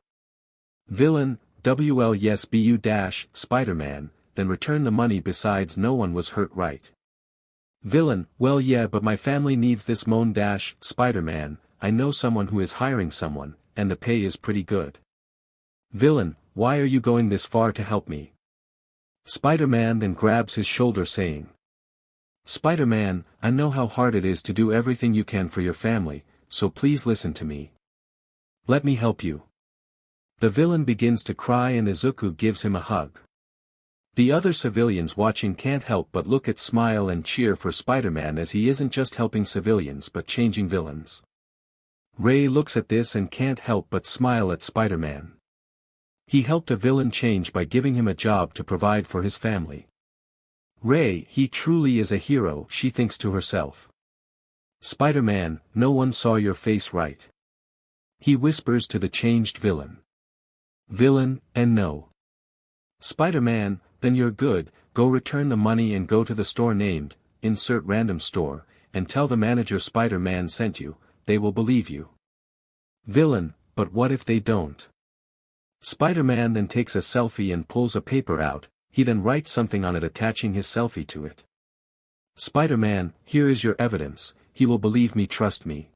Villain, yes bu dash, Spider-Man, then return the money. Besides, no one was hurt, right? Villain, well yeah, but my family needs this moan dash, Spider-Man, I know someone who is hiring someone, and the pay is pretty good. Villain, why are you going this far to help me? Spider-Man then grabs his shoulder saying, Spider-Man, I know how hard it is to do everything you can for your family, so please listen to me. Let me help you. The villain begins to cry and Izuku gives him a hug. The other civilians watching can't help but look at, smile and cheer for Spider-Man, as he isn't just helping civilians but changing villains. Ray looks at this and can't help but smile at Spider-Man. He helped a villain change by giving him a job to provide for his family. Ray, he truly is a hero, she thinks to herself. Spider-Man, no one saw your face, right? He whispers to the changed villain. Villain, and no. Spider-Man, then you're good, go return the money and go to the store named, insert random store, and tell the manager Spider-Man sent you, they will believe you. Villain, but what if they don't? Spider-Man then takes a selfie and pulls a paper out, he then writes something on it attaching his selfie to it. Spider-Man, here is your evidence, he will believe me, trust me.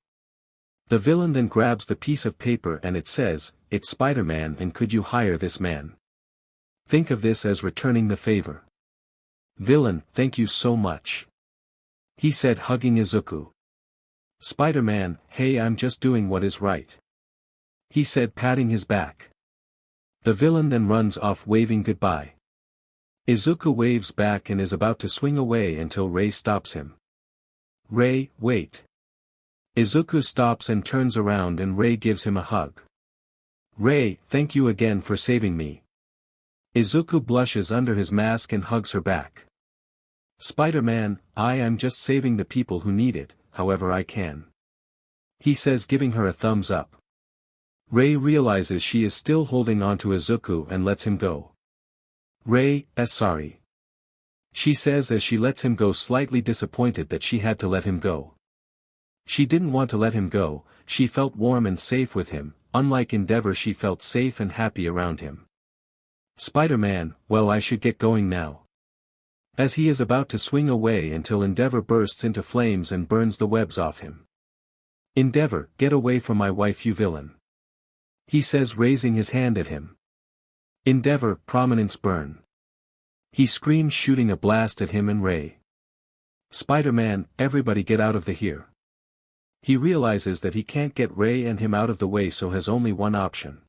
The villain then grabs the piece of paper and it says, it's Spider-Man and could you hire this man? Think of this as returning the favor. Villain, thank you so much, he said, hugging Izuku. Spider-Man, hey, I'm just doing what is right, he said, patting his back. The villain then runs off waving goodbye. Izuku waves back and is about to swing away until Ray stops him. Ray, wait. Izuku stops and turns around and Ray gives him a hug. Ray, thank you again for saving me. Izuku blushes under his mask and hugs her back. Spider-Man, I am just saving the people who need it, however I can, he says, giving her a thumbs up. Ray realizes she is still holding on to Izuku and lets him go. Ray, sorry, she says as she lets him go, slightly disappointed that she had to let him go. She didn't want to let him go, she felt warm and safe with him, unlike Endeavor she felt safe and happy around him. Spider-Man, well, I should get going now. As he is about to swing away until Endeavor bursts into flames and burns the webs off him. Endeavor, get away from my wife, you villain, he says, raising his hand at him. Endeavor, prominence burn, he screams, shooting a blast at him and Ray. Spider-Man, everybody get out of the here. He realizes that he can't get Ray and him out of the way, so has only one option.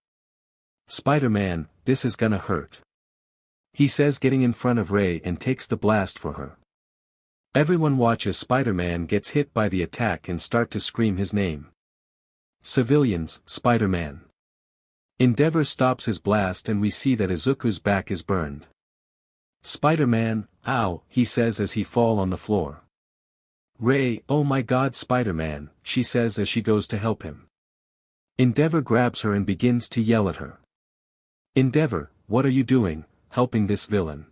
Spider-Man, this is gonna hurt, he says, getting in front of Ray and takes the blast for her. Everyone watches Spider-Man gets hit by the attack and start to scream his name. Civilians, Spider-Man. Endeavor stops his blast and we see that Izuku's back is burned. Spider-Man, ow, he says as he fall on the floor. Ray, oh my god, Spider-Man, she says as she goes to help him. Endeavor grabs her and begins to yell at her. Endeavor, what are you doing, helping this villain?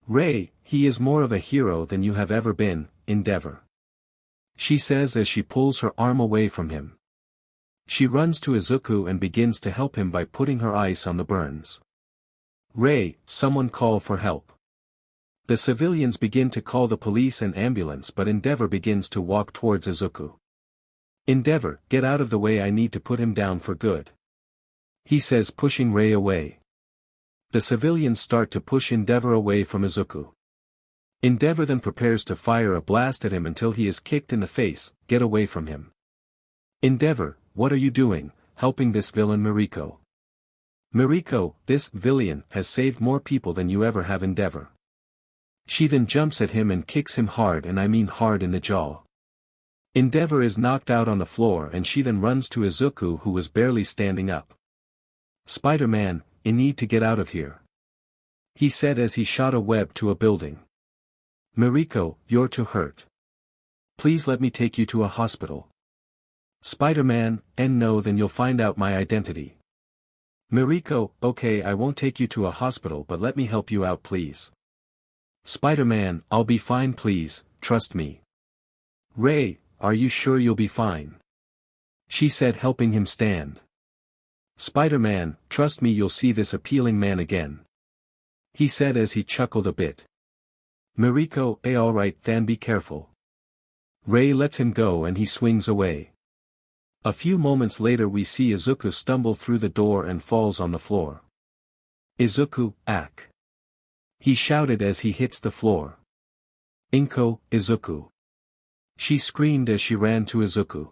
Ray, he is more of a hero than you have ever been, Endeavor, she says as she pulls her arm away from him. She runs to Izuku and begins to help him by putting her ice on the burns. Ray, someone call for help. The civilians begin to call the police and ambulance, but Endeavor begins to walk towards Izuku. Endeavor, get out of the way, I need to put him down for good. He says, pushing Rei away. The civilians start to push Endeavor away from Izuku. Endeavor then prepares to fire a blast at him until he is kicked in the face. Get away from him. Endeavor, what are you doing, helping this villain Mariko? Mariko, this villain has saved more people than you ever have, Endeavor. She then jumps at him and kicks him hard, and I mean hard, in the jaw. Endeavor is knocked out on the floor, and she then runs to Izuku, who was barely standing up. Spider-Man, I need to get out of here, he said as he shot a web to a building. Mariko, you're too hurt. Please let me take you to a hospital. Spider-Man, and no, then you'll find out my identity. Mariko, okay, I won't take you to a hospital, but let me help you out, please. Spider-Man, I'll be fine, please, trust me. Rei, are you sure you'll be fine? She said, helping him stand. Spider-Man, trust me, you'll see this appealing man again, he said as he chuckled a bit. Mariko, alright then, be careful. Rei lets him go and he swings away. A few moments later we see Izuku stumble through the door and falls on the floor. Izuku, ack, he shouted as he hits the floor. Inko, Izuku, she screamed as she ran to Izuku.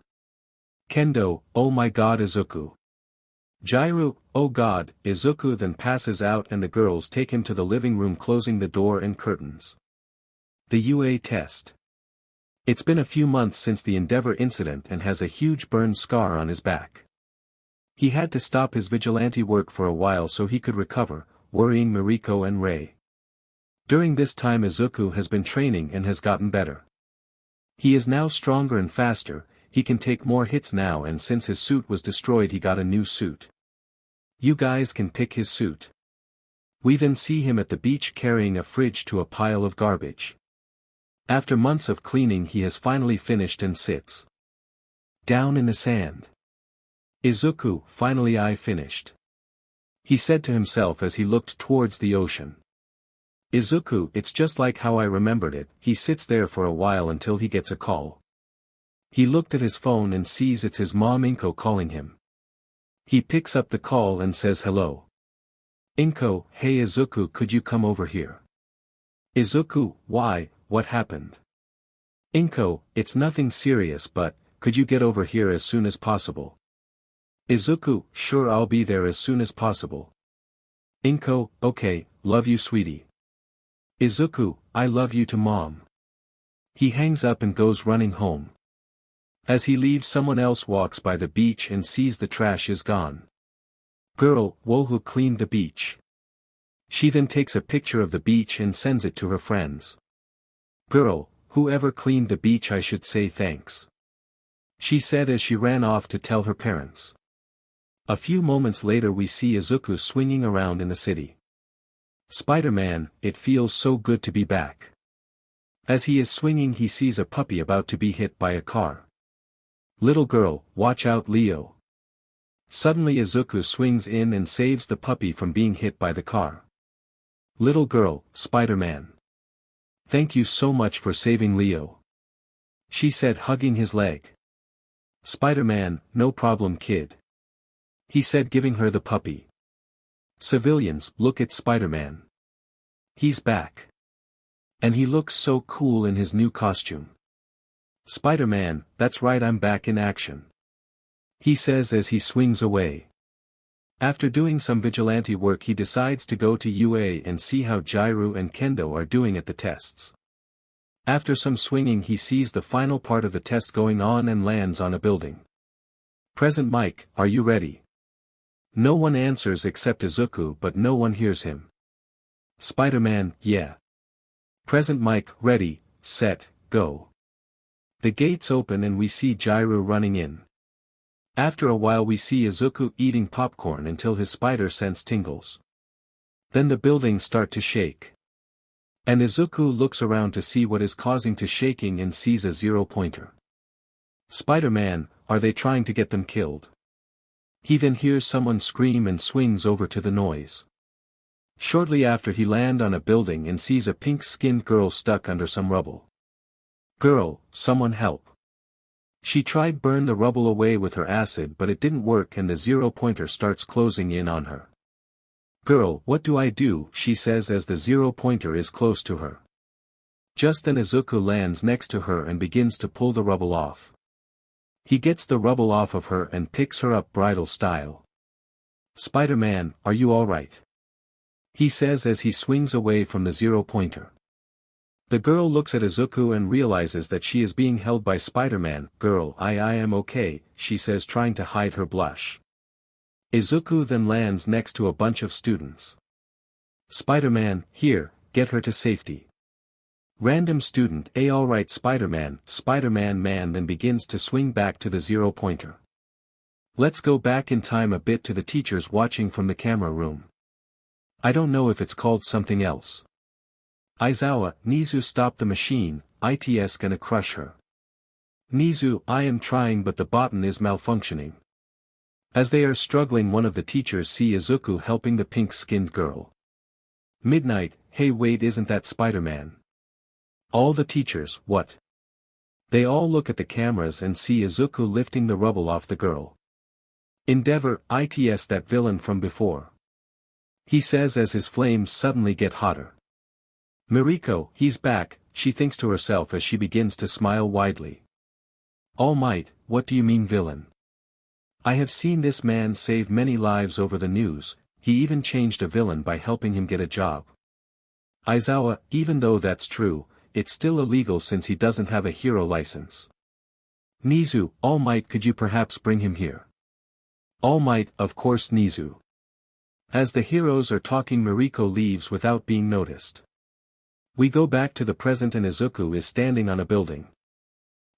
Kendo, oh my god, Izuku. Jairu, oh god, Izuku then passes out and the girls take him to the living room, closing the door and curtains. The UA test. It's been a few months since the Endeavor incident and has a huge burn scar on his back. He had to stop his vigilante work for a while so he could recover, worrying Mariko and Rei. During this time Izuku has been training and has gotten better. He is now stronger and faster, he can take more hits now, and since his suit was destroyed he got a new suit. You guys can pick his suit. We then see him at the beach carrying a fridge to a pile of garbage. After months of cleaning he has finally finished and sits down in the sand. Izuku, finally I finished, he said to himself as he looked towards the ocean. Izuku, it's just like how I remembered it. He sits there for a while until he gets a call. He looked at his phone and sees it's his mom Inko calling him. He picks up the call and says hello. Inko, hey Izuku, could you come over here? Izuku, why, what happened? Inko, it's nothing serious, but, could you get over here as soon as possible? Izuku, sure, I'll be there as soon as possible. Inko, okay, love you sweetie. Izuku, I love you too, mom. He hangs up and goes running home. As he leaves, someone else walks by the beach and sees the trash is gone. Girl, who cleaned the beach? She then takes a picture of the beach and sends it to her friends. Girl, whoever cleaned the beach, I should say thanks, she said as she ran off to tell her parents. A few moments later we see Izuku swinging around in the city. Spider-Man, it feels so good to be back. As he is swinging he sees a puppy about to be hit by a car. Little girl, watch out, Leo. Suddenly Izuku swings in and saves the puppy from being hit by the car. Little girl, Spider-Man, thank you so much for saving Leo, she said, hugging his leg. Spider-Man, no problem kid, he said, giving her the puppy. Civilians, look at Spider-Man. He's back. And he looks so cool in his new costume. Spider-Man, that's right, I'm back in action, he says as he swings away. After doing some vigilante work he decides to go to UA and see how Jairu and Kendo are doing at the tests. After some swinging he sees the final part of the test going on and lands on a building. Present Mike, are you ready? No one answers except Izuku, but no one hears him. Spider-Man, yeah. Present Mike, ready, set, go. The gates open and we see Jairu running in. After a while we see Izuku eating popcorn until his spider sense tingles. Then the buildings start to shake. And Izuku looks around to see what is causing to shaking and sees a 0-pointer. Spider-Man, are they trying to get them killed? He then hears someone scream and swings over to the noise. Shortly after he lands on a building and sees a pink-skinned girl stuck under some rubble. Girl, someone help, She tried burn the rubble away with her acid but it didn't work and the zero-pointer starts closing in on her. "Girl, what do I do?" she says as the zero-pointer is close to her. Just then Izuku lands next to her and begins to pull the rubble off. He gets the rubble off of her and picks her up bridal style. "Spider-Man, are you alright?" he says as he swings away from the zero-pointer. The girl looks at Izuku and realizes that she is being held by Spider-Man. "Girl, I am okay," she says trying to hide her blush. Izuku then lands next to a bunch of students. "Spider-Man, here, get her to safety." Random student: alright Spider-Man. Spider-Man then begins to swing back to the zero-pointer. Let's go back in time a bit to the teachers watching from the camera room. I don't know if it's called something else. Aizawa: "Nizu, stop the machine, it's gonna crush her." Nizu: "I am trying but the button is malfunctioning." As they are struggling, one of the teachers see Izuku helping the pink-skinned girl. Midnight: "Hey wait, isn't that Spider-Man?" All the teachers: "What?" They all look at the cameras and see Izuku lifting the rubble off the girl. Endeavor: "It's that villain from before," he says as his flames suddenly get hotter. Miriko: "He's back," she thinks to herself as she begins to smile widely. All Might: "What do you mean villain? I have seen this man save many lives over the news, he even changed a villain by helping him get a job." Aizawa: "Even though that's true, it's still illegal since he doesn't have a hero license." Nizu: "All Might, could you perhaps bring him here?" All Might: "Of course Nizu." As the heroes are talking, Miriko leaves without being noticed. We go back to the present and Izuku is standing on a building.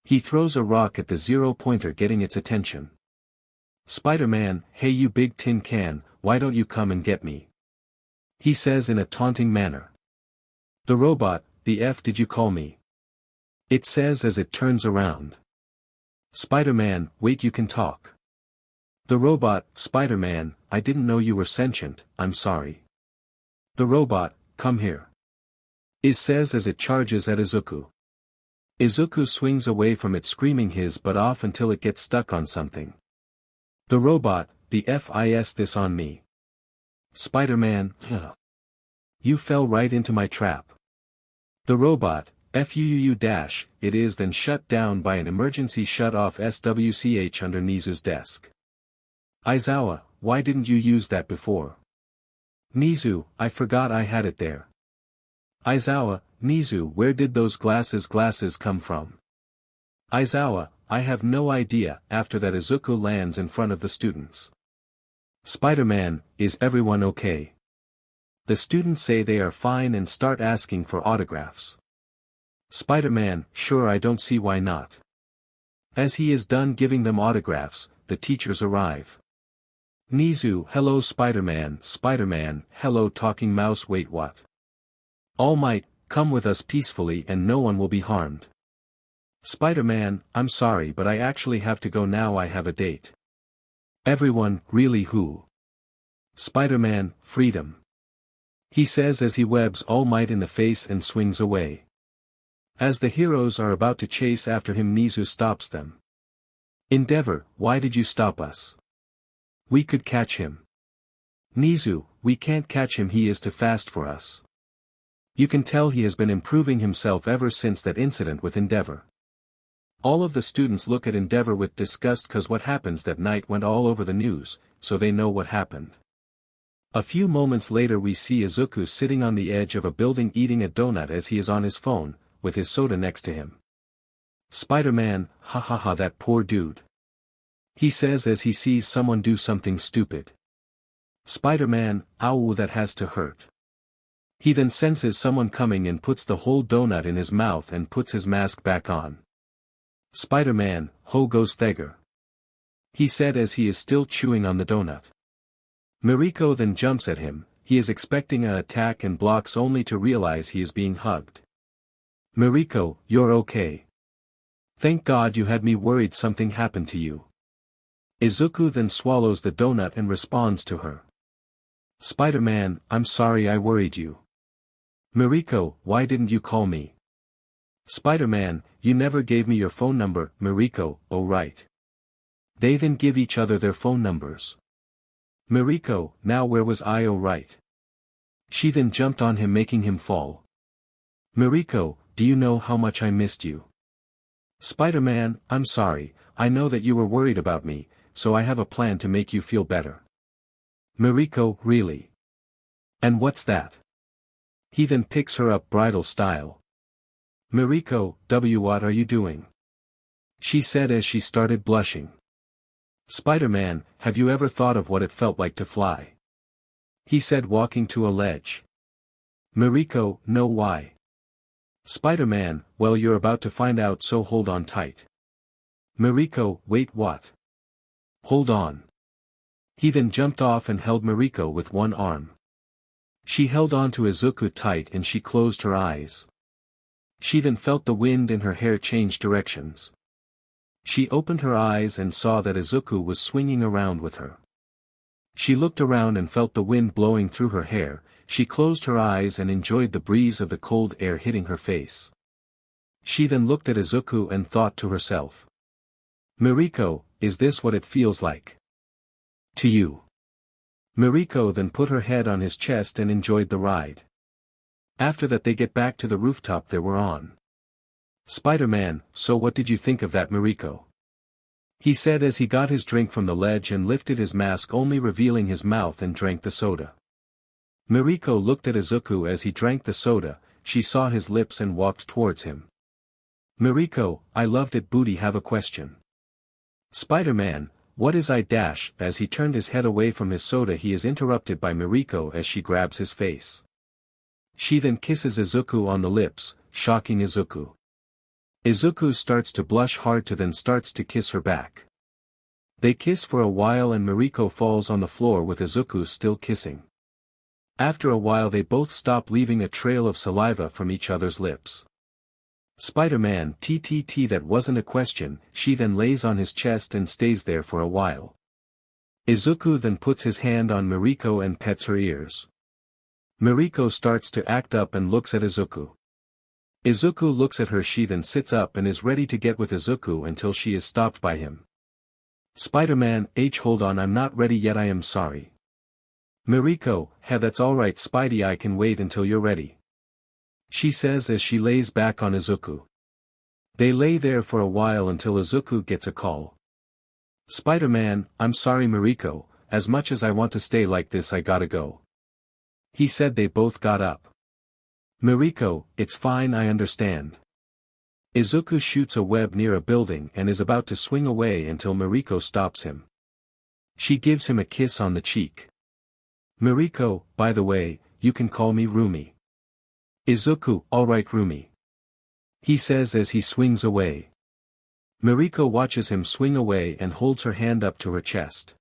He throws a rock at the zero-pointer, getting its attention. Spider-Man: "Hey you big tin can, why don't you come and get me?" he says in a taunting manner. The robot: "The F did you call me?" it says as it turns around. Spider-Man: "Wait, you can talk." The robot: "Spider-Man, I didn't know you were sentient, I'm sorry." The robot: "Come here," it says as it charges at Izuku. Izuku swings away from it, screaming his butt off until it gets stuck on something. The robot: "The FIS this on me." Spider-Man: "Ugh. You fell right into my trap." The robot: "FUUU it is," then shut down by an emergency shut-off SWCH under Nizu's desk. Aizawa: "Why didn't you use that before?" Nizu: "I forgot I had it there." Aizawa: "Nizu, where did those glasses come from?" Aizawa: "I have no idea." After that Izuku lands in front of the students. Spider-Man: "Is everyone okay?" The students say they are fine and start asking for autographs. Spider-Man: "Sure, I don't see why not." As he is done giving them autographs, the teachers arrive. Nizu: "Hello Spider-Man." Spider-Man: "Hello talking mouse, wait what?" All Might: "Come with us peacefully and no one will be harmed." Spider-Man: "I'm sorry but I actually have to go now, I have a date." Everyone: "Really, who?" Spider-Man: "Freedom," he says as he webs All Might in the face and swings away. As the heroes are about to chase after him, Nizu stops them. Endeavor: "Why did you stop us? We could catch him." Nizu: "We can't catch him, he is too fast for us." You can tell he has been improving himself ever since that incident with Endeavor. All of the students look at Endeavor with disgust cause what happens that night went all over the news, so they know what happened. A few moments later we see Izuku sitting on the edge of a building eating a donut as he is on his phone, with his soda next to him. Spider-Man: "Ha ha ha, that poor dude," he says as he sees someone do something stupid. Spider-Man: "Ow, that has to hurt." He then senses someone coming and puts the whole donut in his mouth and puts his mask back on. Spider-Man: "Ho goes Thegger," he said as he is still chewing on the donut. Miriko then jumps at him, he is expecting an attack and blocks only to realize he is being hugged. Miriko: "You're okay. Thank God you had me worried something happened to you." Izuku then swallows the donut and responds to her. Spider-Man: "I'm sorry I worried you." Miriko: "Why didn't you call me?" Spider-Man, you never gave me your phone number, Mariko, oh right. They then give each other their phone numbers. Mariko, now where was I, oh right. She then jumped on him making him fall. Mariko, do you know how much I missed you? Spider-Man, I'm sorry, I know that you were worried about me, so I have a plan to make you feel better. Mariko, really? And what's that? He then picks her up bridal style. Mariko, what are you doing? She said as she started blushing. Spider-Man, have you ever thought of what it felt like to fly? He said walking to a ledge. Mariko, no why? Spider-Man, well you're about to find out so hold on tight. Mariko, wait what? Hold on. He then jumped off and held Mariko with one arm. She held on to Izuku tight and she closed her eyes. She then felt the wind in her hair change directions. She opened her eyes and saw that Izuku was swinging around with her. She looked around and felt the wind blowing through her hair, she closed her eyes and enjoyed the breeze of the cold air hitting her face. She then looked at Izuku and thought to herself. Mariko, is this what it feels like? To you. Mariko then put her head on his chest and enjoyed the ride. After that they get back to the rooftop they were on. Spider-Man, so what did you think of that Mariko? He said as he got his drink from the ledge and lifted his mask only revealing his mouth and drank the soda. Mariko looked at Izuku as he drank the soda, she saw his lips and walked towards him. Mariko, I loved it booty have a question. Spider-Man, what is I dash as he turned his head away from his soda he is interrupted by Mariko as she grabs his face. She then kisses Izuku on the lips, shocking Izuku. Izuku starts to blush hard to then starts to kiss her back. They kiss for a while and Mariko falls on the floor with Izuku still kissing. After a while they both stop leaving a trail of saliva from each other's lips. Spider-Man TTT that wasn't a question, she then lays on his chest and stays there for a while. Izuku then puts his hand on Mariko and pets her ears. Mariko starts to act up and looks at Izuku. Izuku looks at her she then sits up and is ready to get with Izuku until she is stopped by him. Spider-Man hold on I'm not ready yet I am sorry. Mariko, that's alright Spidey I can wait until you're ready. She says as she lays back on Izuku. They lay there for a while until Izuku gets a call. Spider-Man, I'm sorry Mariko, as much as I want to stay like this I gotta go. He said they both got up. Mariko, it's fine I understand. Izuku shoots a web near a building and is about to swing away until Mariko stops him. She gives him a kiss on the cheek. Mariko, by the way, you can call me Rumi. Izuku, alright Rumi. He says as he swings away. Mariko watches him swing away and holds her hand up to her chest.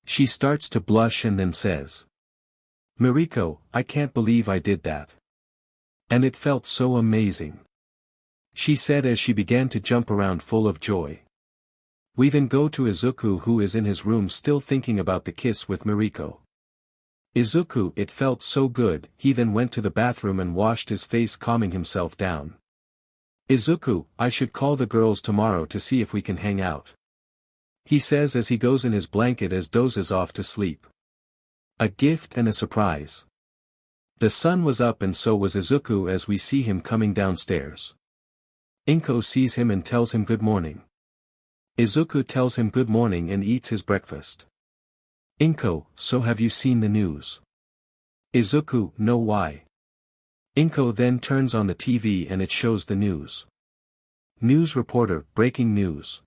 She starts to blush and then says. Mariko, I can't believe I did that. And it felt so amazing. She said as she began to jump around full of joy. We then go to Izuku who is in his room still thinking about the kiss with Mariko. Izuku, it felt so good, he then went to the bathroom and washed his face calming himself down. Izuku, I should call the girls tomorrow to see if we can hang out. He says as he goes in his blanket as dozes off to sleep. A gift and a surprise. The sun was up and so was Izuku as we see him coming downstairs. Inko sees him and tells him good morning. Izuku tells him good morning and eats his breakfast. Inko, so have you seen the news? Izuku, no why? Inko then turns on the TV and it shows the news. News reporter, breaking news.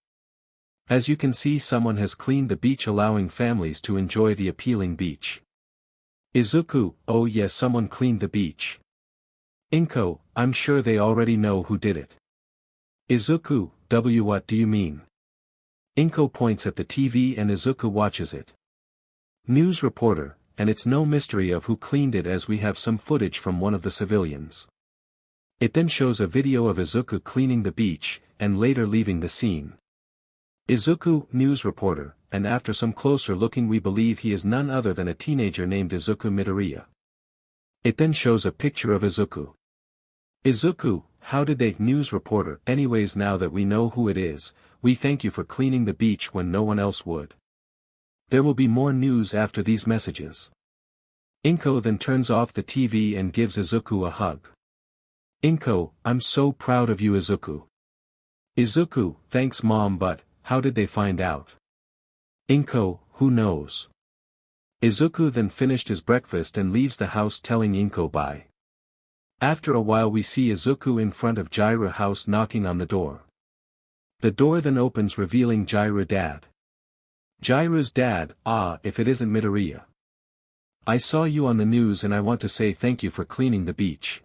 As you can see someone has cleaned the beach allowing families to enjoy the appealing beach. Izuku, oh yes someone cleaned the beach. Inko, I'm sure they already know who did it. Izuku, what do you mean? Inko points at the TV and Izuku watches it. News reporter, and it's no mystery of who cleaned it as we have some footage from one of the civilians. It then shows a video of Izuku cleaning the beach, and later leaving the scene. Izuku, news reporter, and after some closer looking we believe he is none other than a teenager named Izuku Midoriya. It then shows a picture of Izuku. Izuku, how did they? News reporter. Anyways, now that we know who it is, we thank you for cleaning the beach when no one else would. There will be more news after these messages. Inko then turns off the TV and gives Izuku a hug. Inko, I'm so proud of you, Izuku. Izuku, thanks mom, but how did they find out? Inko, who knows? Izuku then finished his breakfast and leaves the house telling Inko bye. After a while we see Izuku in front of Jiraiya's house knocking on the door. The door then opens revealing Jiraiya's dad. Jiraiya's dad, if it isn't Midoriya. I saw you on the news and I want to say thank you for cleaning the beach.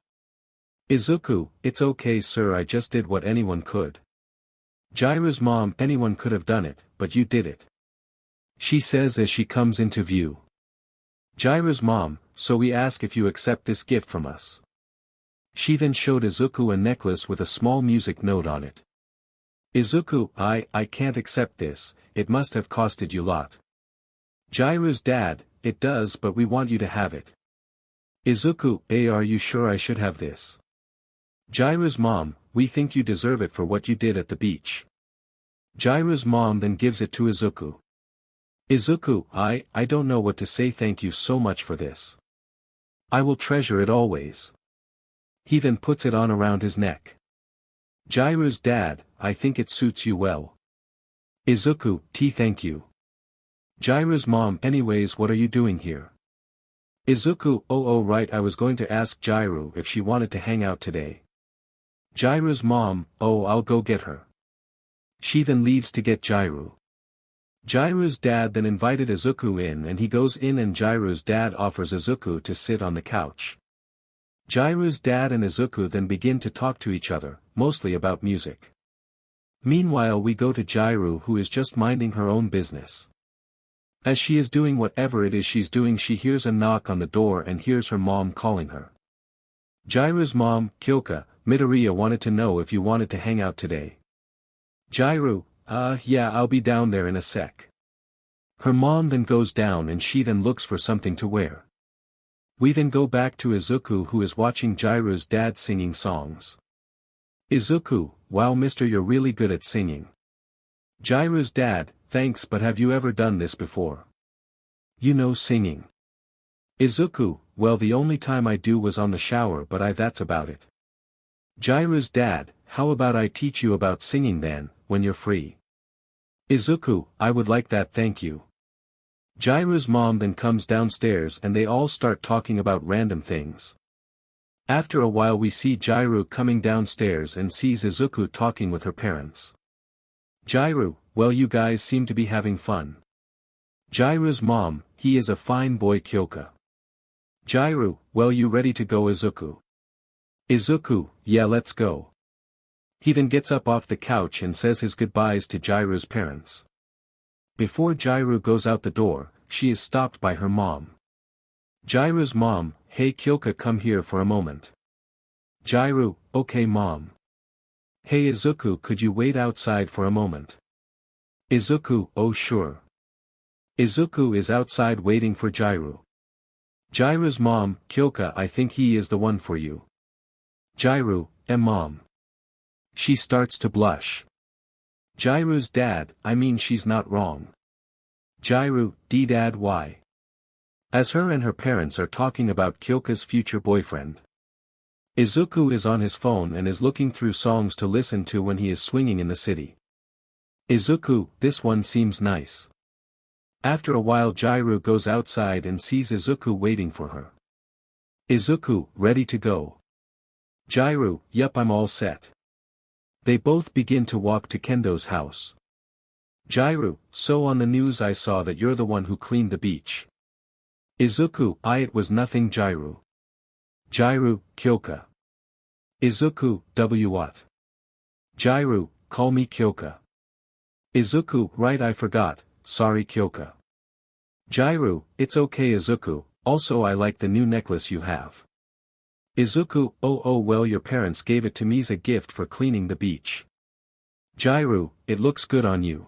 Izuku, it's okay sir, I just did what anyone could. Jiraiya's mom, anyone could have done it, but you did it. She says as she comes into view. Jiraiya's mom, so we ask if you accept this gift from us. She then showed Izuku a necklace with a small music note on it. Izuku, I can't accept this, it must have costed you lot. Jiraiya's dad, it does, but we want you to have it. Izuku, are you sure I should have this? Jiraiya's mom, we think you deserve it for what you did at the beach. Jiraiya's mom then gives it to Izuku. Izuku, I don't know what to say, thank you so much for this. I will treasure it always. He then puts it on around his neck. Jiraiya's dad, I think it suits you well. Izuku, thank you. Jiraiya's mom, anyways, what are you doing here? Izuku, right, I was going to ask Jiraiya if she wanted to hang out today. Jiraiya's mom, I'll go get her. She then leaves to get Jiraiya. Jiraiya's dad then invited Izuku in and he goes in and Jiraiya's dad offers Izuku to sit on the couch. Jiraiya's dad and Izuku then begin to talk to each other, mostly about music. Meanwhile we go to Jiraiya, who is just minding her own business. As she is doing whatever it is she's doing, she hears a knock on the door and hears her mom calling her. Jiraiya's mom, Kyoka, Midoriya wanted to know if you wanted to hang out today. Jiraiya, yeah, I'll be down there in a sec. Her mom then goes down and she then looks for something to wear. We then go back to Izuku, who is watching Jiraiya's dad singing songs. Izuku, wow mister, you're really good at singing. Jiraiya's dad, thanks, but have you ever done this before? You know singing. Izuku, well the only time I do was on the shower, but that's about it. Jiraiya's dad, how about I teach you about singing then, when you're free? Izuku, I would like that, thank you. Jiraiya's mom then comes downstairs and they all start talking about random things. After a while we see Jiraiya coming downstairs and sees Izuku talking with her parents. Jiraiya, well you guys seem to be having fun. Jiraiya's mom, he is a fine boy, Kyoka. Jiraiya, well you ready to go, Izuku? Izuku, yeah, let's go. He then gets up off the couch and says his goodbyes to Jiraiya's parents. Before Jiraiya goes out the door, she is stopped by her mom. Jiraiya's mom, hey Kyoka, come here for a moment. Jiraiya, okay mom. Hey Izuku, could you wait outside for a moment? Izuku, oh sure. Izuku is outside waiting for Jiraiya. Jiraiya's mom, Kyoka, I think he is the one for you. Jiraiya, mom. She starts to blush. Jiraiya's dad, I mean she's not wrong. Jiraiya, dad, why? As her and her parents are talking about Kyoka's future boyfriend. Izuku is on his phone and is looking through songs to listen to when he is swinging in the city. Izuku, this one seems nice. After a while Jiraiya goes outside and sees Izuku waiting for her. Izuku, ready to go? Jiraiya, yup, I'm all set. They both begin to walk to Kendo's house. Jiraiya, so on the news I saw that you're the one who cleaned the beach. Izuku, it was nothing, Jiraiya. Jiraiya, Kyoka. Izuku, what? Jiraiya, call me Kyoka. Izuku, right, I forgot, sorry Kyoka. Jiraiya, it's okay Izuku, also I like the new necklace you have. Izuku, oh well your parents gave it to me as a gift for cleaning the beach. Jiraiya, it looks good on you.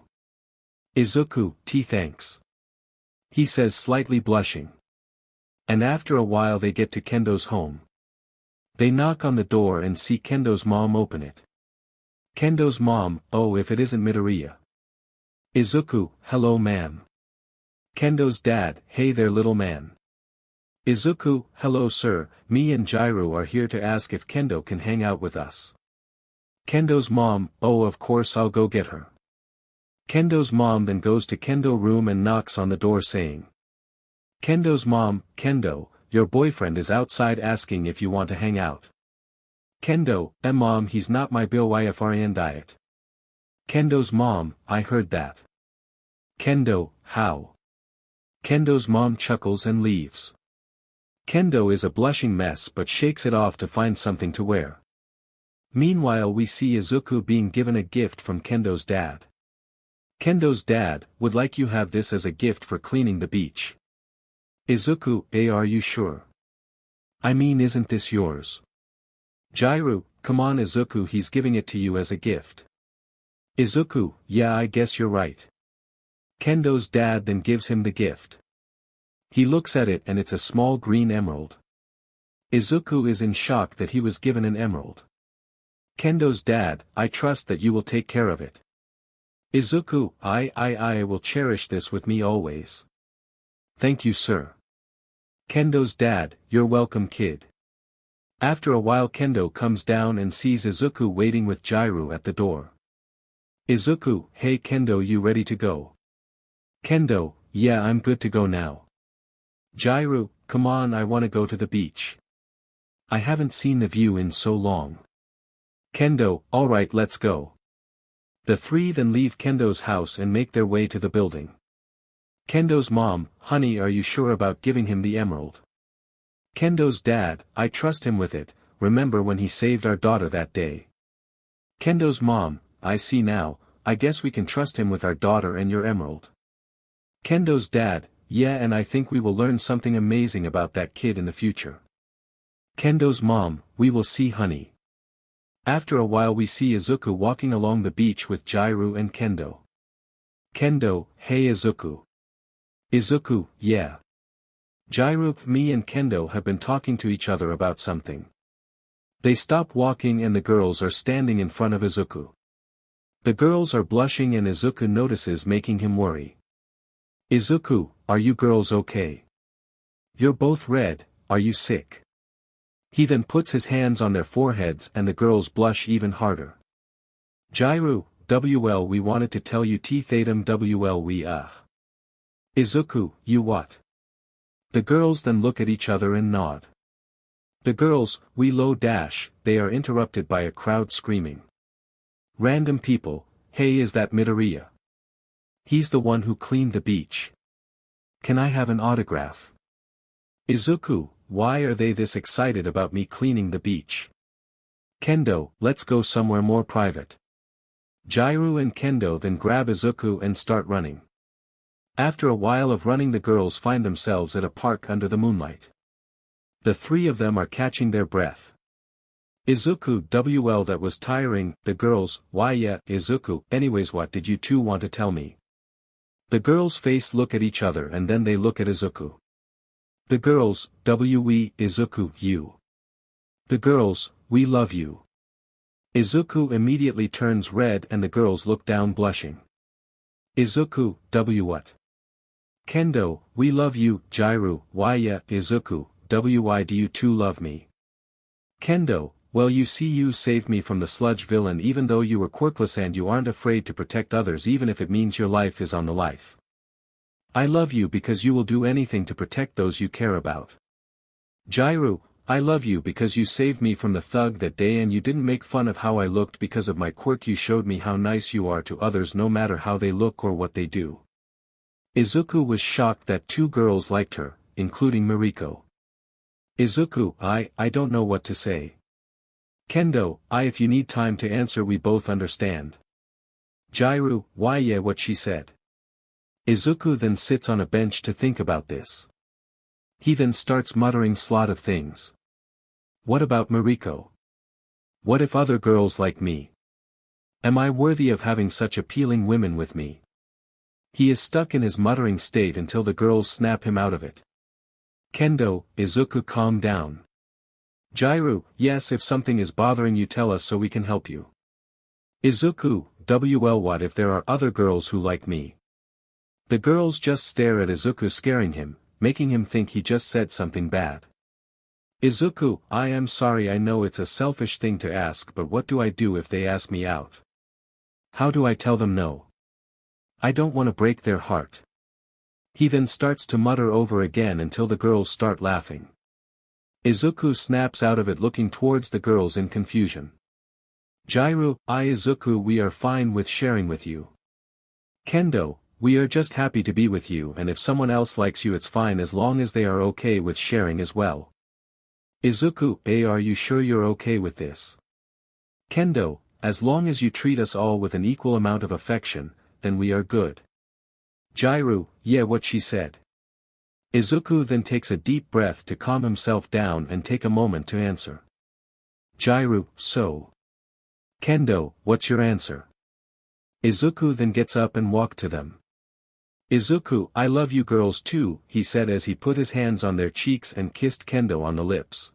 Izuku, thanks. He says slightly blushing. And after a while they get to Kendo's home. They knock on the door and see Kendo's mom open it. Kendo's mom, oh if it isn't Midoriya. Izuku, hello ma'am. Kendo's dad, hey there little man. Izuku, hello sir, me and Jiraiya are here to ask if Kendo can hang out with us. Kendo's mom, oh of course I'll go get her. Kendo's mom then goes to Kendo's room and knocks on the door saying. Kendo's mom, Kendo, your boyfriend is outside asking if you want to hang out. Kendo, mom he's not my boyfriend diet. Kendo's mom, I heard that. Kendo, how? Kendo's mom chuckles and leaves. Kendo is a blushing mess but shakes it off to find something to wear. Meanwhile we see Izuku being given a gift from Kendo's dad. Kendo's dad, would like you have this as a gift for cleaning the beach. Izuku, are you sure? I mean isn't this yours? Jiraiya, come on Izuku he's giving it to you as a gift. Izuku, yeah I guess you're right. Kendo's dad then gives him the gift. He looks at it and it's a small green emerald. Izuku is in shock that he was given an emerald. Kendo's dad, I trust that you will take care of it. Izuku, I will cherish this with me always. Thank you sir. Kendo's dad, you're welcome kid. After a while Kendo comes down and sees Izuku waiting with Jiraiya at the door. Izuku, hey Kendo you ready to go? Kendo, yeah I'm good to go now. Jiraiya, come on I wanna go to the beach. I haven't seen the view in so long. Kendo, alright let's go. The three then leave Kendo's house and make their way to the building. Kendo's mom, honey are you sure about giving him the emerald? Kendo's dad, I trust him with it, remember when he saved our daughter that day. Kendo's mom, I see now, I guess we can trust him with our daughter and your emerald. Kendo's dad, yeah and I think we will learn something amazing about that kid in the future. Kendo's mom, we will see honey. After a while we see Izuku walking along the beach with Jiraiya and Kendo. Kendo, hey Izuku. Izuku, yeah. Jiraiya, me and Kendo have been talking to each other about something. They stop walking and the girls are standing in front of Izuku. The girls are blushing and Izuku notices making him worry. Izuku, are you girls okay? You're both red, are you sick? He then puts his hands on their foreheads and the girls blush even harder. Jiraiya, WL we wanted to tell you T-Thatum WL we Izuku, you what? The girls then look at each other and nod. The girls, we low dash, they are interrupted by a crowd screaming. Random people, hey is that Midoriya? He's the one who cleaned the beach. Can I have an autograph? Izuku, why are they this excited about me cleaning the beach? Kendo, let's go somewhere more private. Jiraiya and Kendo then grab Izuku and start running. After a while of running the girls find themselves at a park under the moonlight. The three of them are catching their breath. Izuku, WL that was tiring, the girls, why yeah, Izuku, anyways what did you two want to tell me? The girls' face look at each other and then they look at Izuku. The girls, we, Izuku, you. The girls, we love you. Izuku immediately turns red and the girls look down blushing. Izuku, what? Kendo, we love you, Jiraiya, why yeah, Izuku, why do you two love me? Kendo, well you see you saved me from the sludge villain even though you were quirkless and you aren't afraid to protect others even if it means your life is on the life. I love you because you will do anything to protect those you care about. Jiraiya, I love you because you saved me from the thug that day and you didn't make fun of how I looked because of my quirk, you showed me how nice you are to others no matter how they look or what they do. Izuku was shocked that two girls liked her, including Mariko. Izuku, I don't know what to say. Kendo, if you need time to answer we both understand. Jiraiya, why yeah what she said. Izuku then sits on a bench to think about this. He then starts muttering slot of things. What about Mariko? What if other girls like me? Am I worthy of having such appealing women with me? He is stuck in his muttering state until the girls snap him out of it. Kendo, Izuku calm down. Jairu, yes, if something is bothering you tell us so we can help you. Izuku, well, what if there are other girls who like me? The girls just stare at Izuku, scaring him, making him think he just said something bad. Izuku, I am sorry, I know it's a selfish thing to ask, but what do I do if they ask me out? How do I tell them no? I don't want to break their heart. He then starts to mutter over again until the girls start laughing. Izuku snaps out of it, looking towards the girls in confusion. Jairu, Izuku, we are fine with sharing with you. Kendo, we are just happy to be with you, and if someone else likes you it's fine as long as they are okay with sharing as well. Izuku, are you sure you're okay with this? Kendo, as long as you treat us all with an equal amount of affection, then we are good. Jairu, yeah, what she said. Izuku then takes a deep breath to calm himself down and take a moment to answer. Jairu, so. Kendo, what's your answer? Izuku then gets up and walked to them. Izuku, I love you girls too, he said as he put his hands on their cheeks and kissed Kendo on the lips.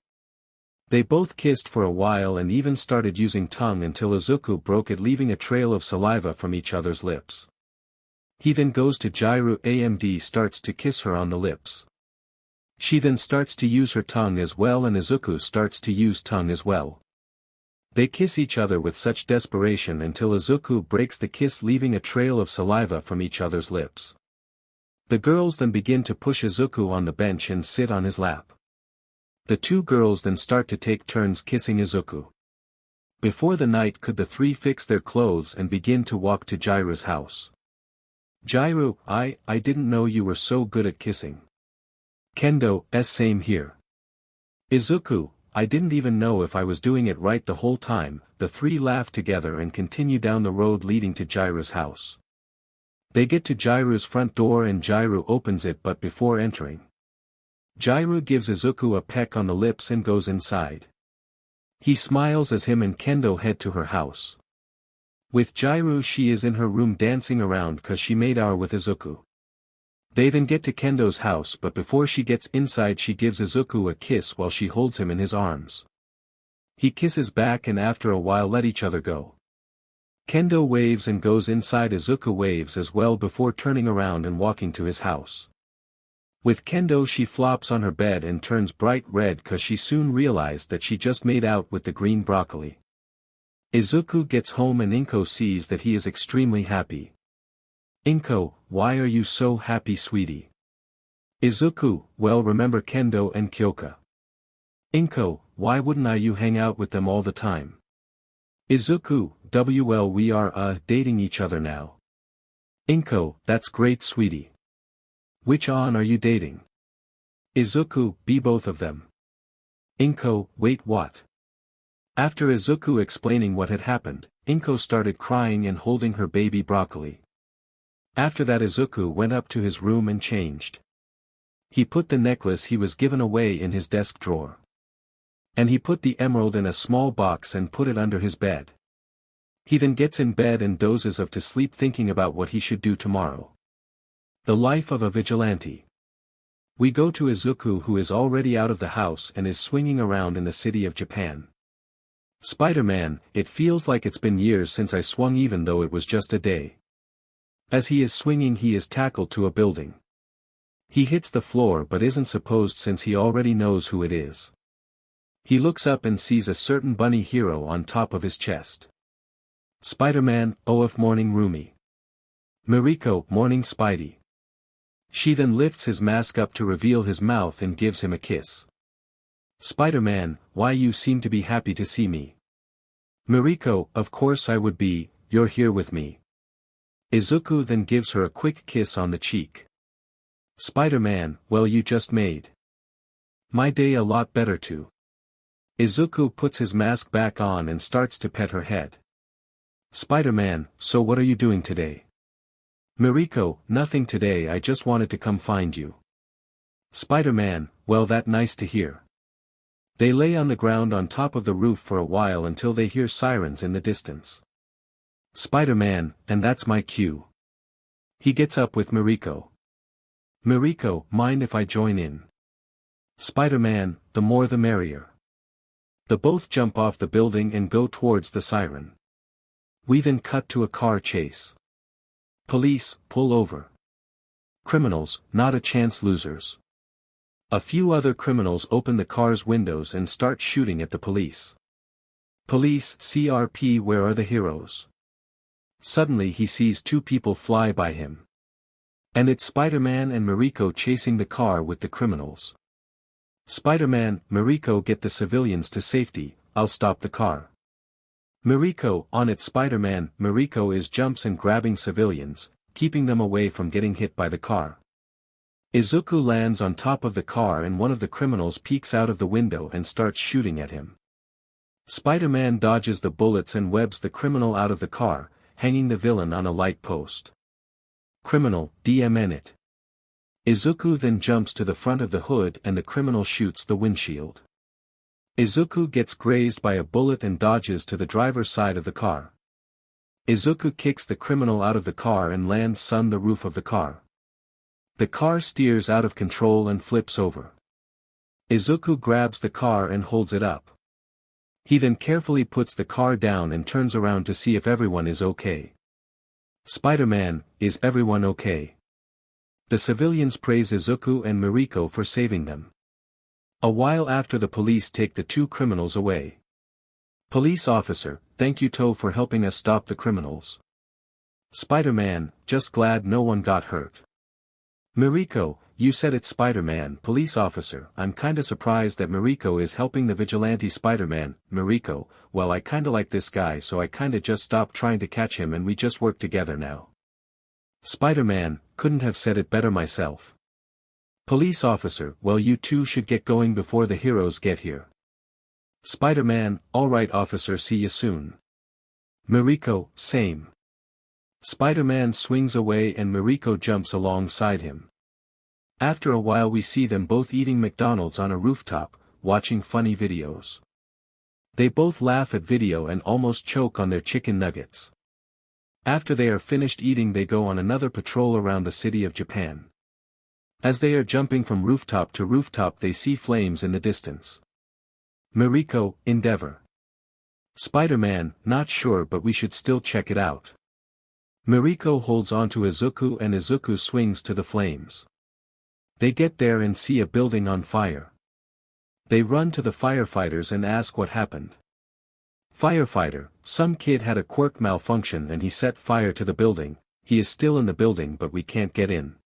They both kissed for a while and even started using tongue until Izuku broke it, leaving a trail of saliva from each other's lips. He then goes to Jairu and starts to kiss her on the lips. She then starts to use her tongue as well and Izuku starts to use tongue as well. They kiss each other with such desperation until Izuku breaks the kiss, leaving a trail of saliva from each other's lips. The girls then begin to push Izuku on the bench and sit on his lap. The two girls then start to take turns kissing Izuku. Before the night could the three fix their clothes and begin to walk to Jairu's house. Jairu, I didn't know you were so good at kissing. Kendo, same here. Izuku, I didn't even know if I was doing it right the whole time. The three laugh together and continue down the road leading to Jairu's house. They get to Jairu's front door and Jairu opens it, but before entering, Jairu gives Izuku a peck on the lips and goes inside. He smiles as him and Kendo head to her house. With Jairu, she is in her room dancing around cause she made out with Izuku. They then get to Kendo's house, but before she gets inside she gives Izuku a kiss while she holds him in his arms. He kisses back and after a while let each other go. Kendo waves and goes inside. Izuku waves as well before turning around and walking to his house. With Kendo she flops on her bed and turns bright red cause she soon realized that she just made out with the green broccoli. Izuku gets home and Inko sees that he is extremely happy. Inko, why are you so happy, sweetie? Izuku, well, remember Kendo and Kyoka. Inko, why wouldn't you hang out with them all the time? Izuku, well, we are dating each other now. Inko, that's great, sweetie. Which on are you dating? Izuku, both of them. Inko, wait, what? After Izuku explaining what had happened, Inko started crying and holding her baby broccoli. After that Izuku went up to his room and changed. He put the necklace he was given away in his desk drawer. And he put the emerald in a small box and put it under his bed. He then gets in bed and dozes off to sleep thinking about what he should do tomorrow. The life of a vigilante. We go to Izuku, who is already out of the house and is swinging around in the city of Japan. Spider-Man, it feels like it's been years since I swung even though it was just a day. As he is swinging he is tackled to a building. He hits the floor but isn't supposed since he already knows who it is. He looks up and sees a certain bunny hero on top of his chest. Spider-Man, OF morning Rumi. Mariko, morning Spidey. She then lifts his mask up to reveal his mouth and gives him a kiss. Spider-Man, why you seem to be happy to see me? Mariko, of course I would be, you're here with me. Izuku then gives her a quick kiss on the cheek. Spider-Man, well, you just made my day a lot better too. Izuku puts his mask back on and starts to pet her head. Spider-Man, so what are you doing today? Mariko, nothing today, I just wanted to come find you. Spider-Man, well, that's nice to hear. They lay on the ground on top of the roof for a while until they hear sirens in the distance. Spider-Man, and that's my cue. He gets up with Mariko. Mariko, mind if I join in? Spider-Man, the more the merrier. The both jump off the building and go towards the siren. We then cut to a car chase. Police, pull over. Criminals, not a chance losers. A few other criminals open the car's windows and start shooting at the police. Police, CRP, where are the heroes? Suddenly he sees two people fly by him. And it's Spider-Man and Mariko chasing the car with the criminals. Spider-Man, Mariko, get the civilians to safety, I'll stop the car. Mariko, on it. Spider-Man, Mariko is jumps and grabbing civilians, keeping them away from getting hit by the car. Izuku lands on top of the car and one of the criminals peeks out of the window and starts shooting at him. Spider-Man dodges the bullets and webs the criminal out of the car, hanging the villain on a light post. Criminal, DMN it. Izuku then jumps to the front of the hood and the criminal shoots the windshield. Izuku gets grazed by a bullet and dodges to the driver's side of the car. Izuku kicks the criminal out of the car and lands on the roof of the car. The car steers out of control and flips over. Izuku grabs the car and holds it up. He then carefully puts the car down and turns around to see if everyone is okay. Spider-Man, is everyone okay? The civilians praise Izuku and Mariko for saving them. A while after, the police take the two criminals away. Police officer, thank you To for helping us stop the criminals. Spider-Man, just glad no one got hurt. Mariko, you said it. Spider-Man, police officer, I'm kinda surprised that Mariko is helping the vigilante. Spider-Man, Mariko, well, I kinda like this guy, so I kinda just stopped trying to catch him and we just work together now. Spider-Man, couldn't have said it better myself. Police officer, well, you two should get going before the heroes get here. Spider-Man, alright officer, see you soon. Mariko, same. Spider-Man swings away and Mariko jumps alongside him. After a while we see them both eating McDonald's on a rooftop, watching funny videos. They both laugh at video and almost choke on their chicken nuggets. After they are finished eating, they go on another patrol around the city of Japan. As they are jumping from rooftop to rooftop, they see flames in the distance. Mariko, Endeavor. Spider-Man, not sure, but we should still check it out. Mariko holds onto Izuku and Izuku swings to the flames. They get there and see a building on fire. They run to the firefighters and ask what happened. Firefighter, some kid had a quirk malfunction and he set fire to the building. He is still in the building but we can't get in.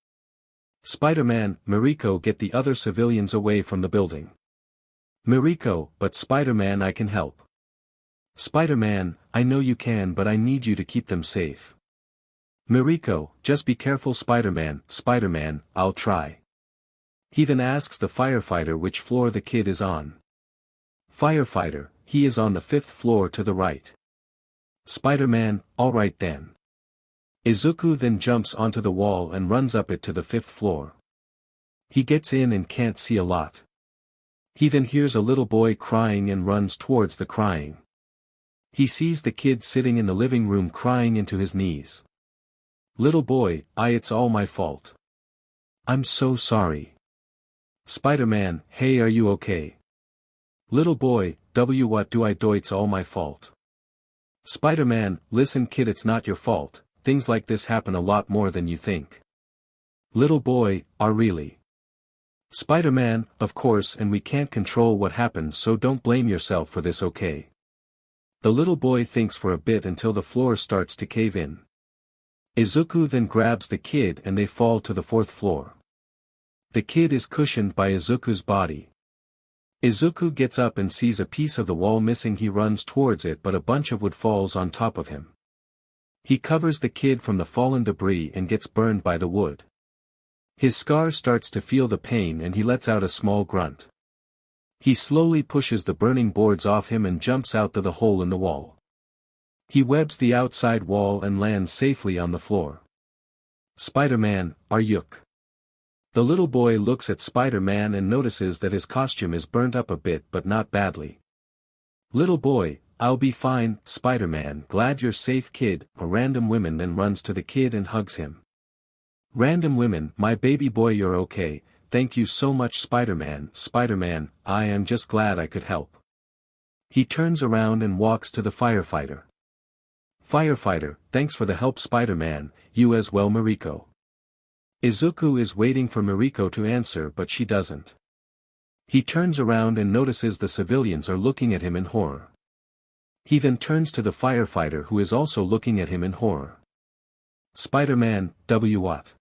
Spider-Man, Mariko, get the other civilians away from the building. Mariko, but Spider-Man, I can help. Spider-Man, I know you can, but I need you to keep them safe. Mariko, just be careful. Spider-Man, Spider-Man, I'll try. He then asks the firefighter which floor the kid is on. Firefighter, he is on the 5th floor to the right. Spider-Man, alright then. Izuku then jumps onto the wall and runs up it to the 5th floor. He gets in and can't see a lot. He then hears a little boy crying and runs towards the crying. He sees the kid sitting in the living room crying into his knees. Little boy, it's all my fault. I'm so sorry. Spider-Man, hey, are you okay? Little boy, what do I do? It's all my fault. Spider-Man, listen kid, it's not your fault, things like this happen a lot more than you think. Little boy, really? Spider-Man, of course, and we can't control what happens, so don't blame yourself for this, okay? The little boy thinks for a bit until the floor starts to cave in. Izuku then grabs the kid and they fall to the 4th floor. The kid is cushioned by Izuku's body. Izuku gets up and sees a piece of the wall missing. He runs towards it but a bunch of wood falls on top of him. He covers the kid from the fallen debris and gets burned by the wood. His scar starts to feel the pain and he lets out a small grunt. He slowly pushes the burning boards off him and jumps out to the hole in the wall. He webs the outside wall and lands safely on the floor. Spider-Man, yuk. The little boy looks at Spider-Man and notices that his costume is burned up a bit but not badly. Little boy, I'll be fine. Spider-Man, glad you're safe kid. A random woman then runs to the kid and hugs him. Random women, my baby boy, you're okay, thank you so much. Spider-Man, Spider-Man, I am just glad I could help. He turns around and walks to the firefighter. Firefighter, thanks for the help Spider-Man, you as well Mariko. Izuku is waiting for Mariko to answer but she doesn't. He turns around and notices the civilians are looking at him in horror. He then turns to the firefighter who is also looking at him in horror. Spider-Man, what?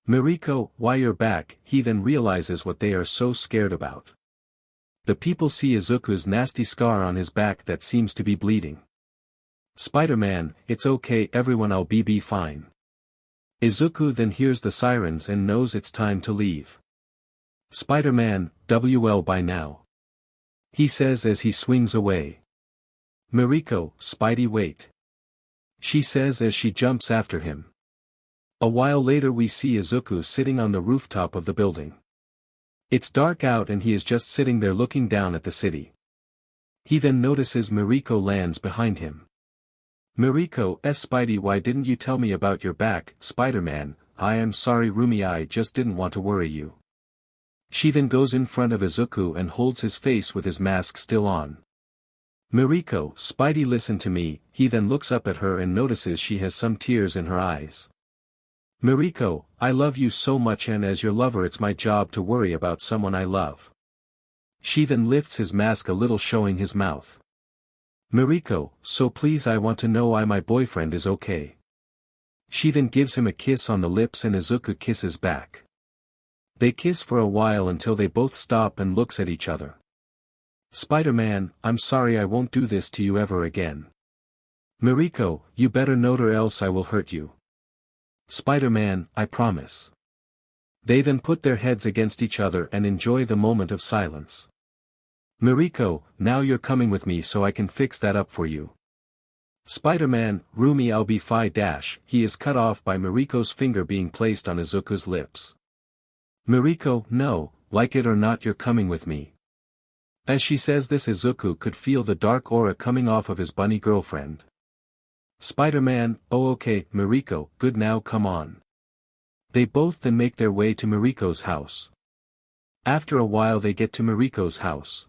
Mariko, why you're back? He then realizes what they are so scared about. The people see Izuku's nasty scar on his back that seems to be bleeding. Spider-Man, it's okay everyone, I'll be fine. Izuku then hears the sirens and knows it's time to leave. Spider-Man, by now. He says as he swings away. Mariko, Spidey wait. She says as she jumps after him. A while later we see Izuku sitting on the rooftop of the building. It's dark out and he is just sitting there looking down at the city. He then notices Mariko lands behind him. Mariko, Spidey, why didn't you tell me about your back? Spider-Man, I am sorry Rumi, I just didn't want to worry you. She then goes in front of Izuku and holds his face with his mask still on. Mariko, Spidey, listen to me. He then looks up at her and notices she has some tears in her eyes. Mariko, I love you so much and as your lover it's my job to worry about someone I love. She then lifts his mask a little showing his mouth. Mariko, so please I want to know why my boyfriend is okay. She then gives him a kiss on the lips and Izuku kisses back. They kiss for a while until they both stop and looks at each other. Spider-Man, I'm sorry I won't do this to you ever again. Mariko, you better note or else I will hurt you. Spider-Man, I promise. They then put their heads against each other and enjoy the moment of silence. Mariko, now you're coming with me so I can fix that up for you. Spider-Man, Rumi, I'll be fine. He is cut off by Mariko's finger being placed on Izuku's lips. Mariko, no, like it or not you're coming with me. As she says this Izuku could feel the dark aura coming off of his bunny girlfriend. Spider-Man, oh okay, Mariko, good now come on. They both then make their way to Mariko's house. After a while they get to Mariko's house.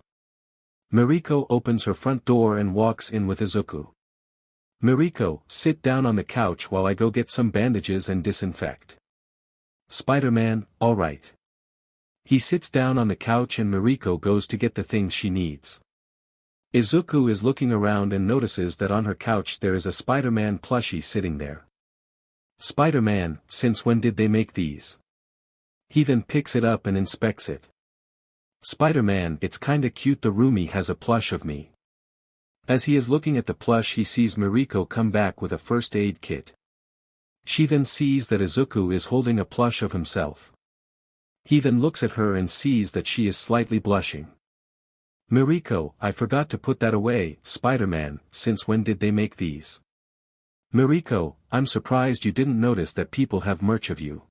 Mariko opens her front door and walks in with Izuku. Mariko, sit down on the couch while I go get some bandages and disinfect. Spider-Man, alright. He sits down on the couch and Mariko goes to get the things she needs. Izuku is looking around and notices that on her couch there is a Spider-Man plushie sitting there. Spider-Man, since when did they make these? He then picks it up and inspects it. Spider-Man, it's kinda cute, the Rumi has a plush of me. As he is looking at the plush he sees Mariko come back with a first aid kit. She then sees that Izuku is holding a plush of himself. He then looks at her and sees that she is slightly blushing. Mariko, I forgot to put that away. Spider-Man, since when did they make these? Mariko, I'm surprised you didn't notice that people have merch of you.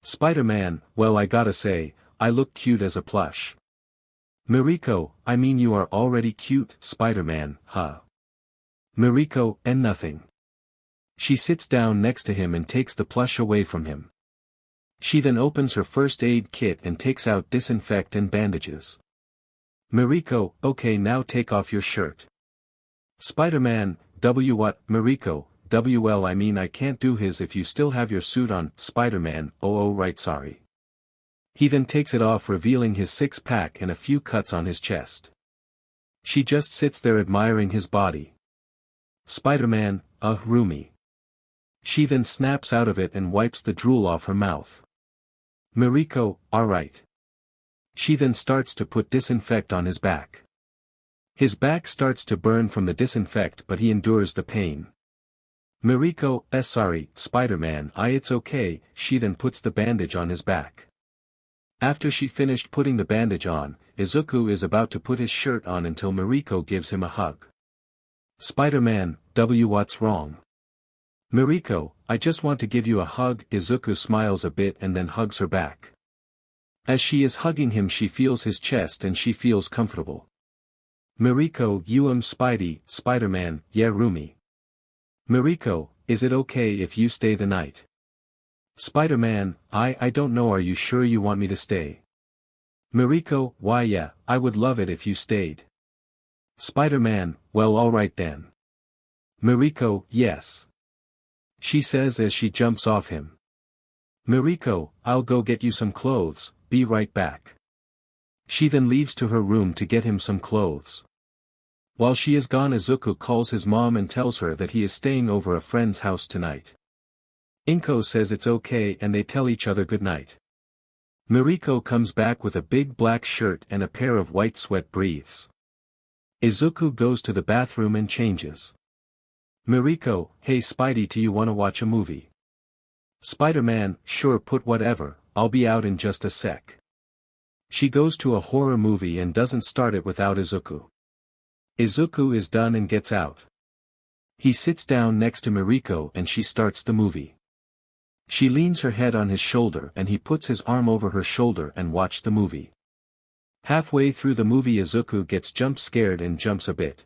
Spider-Man, well I gotta say, I look cute as a plush. Mariko, I mean you are already cute. Spider-Man, huh? Mariko, and nothing. She sits down next to him and takes the plush away from him. She then opens her first aid kit and takes out disinfect and bandages. Mariko, okay now take off your shirt. Spider-Man, what? Mariko, well I mean I can't do his if you still have your suit on. Spider-Man, oh right sorry. He then takes it off revealing his six-pack and a few cuts on his chest. She just sits there admiring his body. Spider-Man, Rumi. She then snaps out of it and wipes the drool off her mouth. Mariko, alright. She then starts to put disinfect on his back. His back starts to burn from the disinfect but he endures the pain. Mariko, sorry, Spider-Man, it's okay. She then puts the bandage on his back. After she finished putting the bandage on, Izuku is about to put his shirt on until Mariko gives him a hug. Spider-Man, what's wrong? Mariko, I just want to give you a hug. Izuku smiles a bit and then hugs her back. As she is hugging him she feels his chest and she feels comfortable. Mariko, Spidey, Spider-Man, yeah Rumi. Mariko, is it okay if you stay the night? Spider-Man, I don't know, are you sure you want me to stay? Mariko, why yeah, I would love it if you stayed. Spider-Man, well alright then. Mariko, yes. She says as she jumps off him. Mariko, I'll go get you some clothes, be right back. She then leaves to her room to get him some clothes. While she is gone, Izuku calls his mom and tells her that he is staying over a friend's house tonight. Inko says it's okay and they tell each other goodnight. Mariko comes back with a big black shirt and a pair of white sweat breathes. Izuku goes to the bathroom and changes. Mariko, hey Spidey, do you wanna watch a movie? Spider-Man, sure, put whatever, I'll be out in just a sec. She goes to a horror movie and doesn't start it without Izuku. Izuku is done and gets out. He sits down next to Mariko and she starts the movie. She leans her head on his shoulder and he puts his arm over her shoulder and watch the movie. Halfway through the movie Izuku gets jump scared and jumps a bit.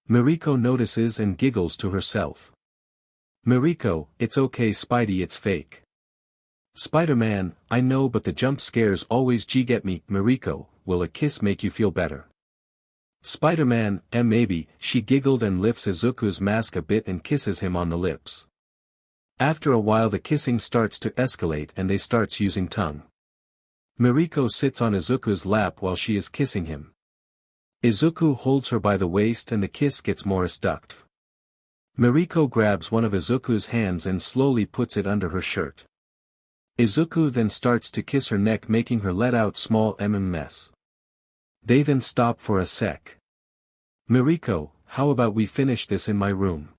Mariko notices and giggles to herself. Mariko, it's okay Spidey, it's fake. Spider-Man, I know but the jump scares always get me. Mariko, will a kiss make you feel better? Spider-Man, maybe. She giggled and lifts Izuku's mask a bit and kisses him on the lips. After a while the kissing starts to escalate and they starts using tongue. Mariko sits on Izuku's lap while she is kissing him. Izuku holds her by the waist and the kiss gets more seductive. Mariko grabs one of Izuku's hands and slowly puts it under her shirt. Izuku then starts to kiss her neck, making her let out small mess. They then stop for a sec. Mariko, how about we finish this in my room?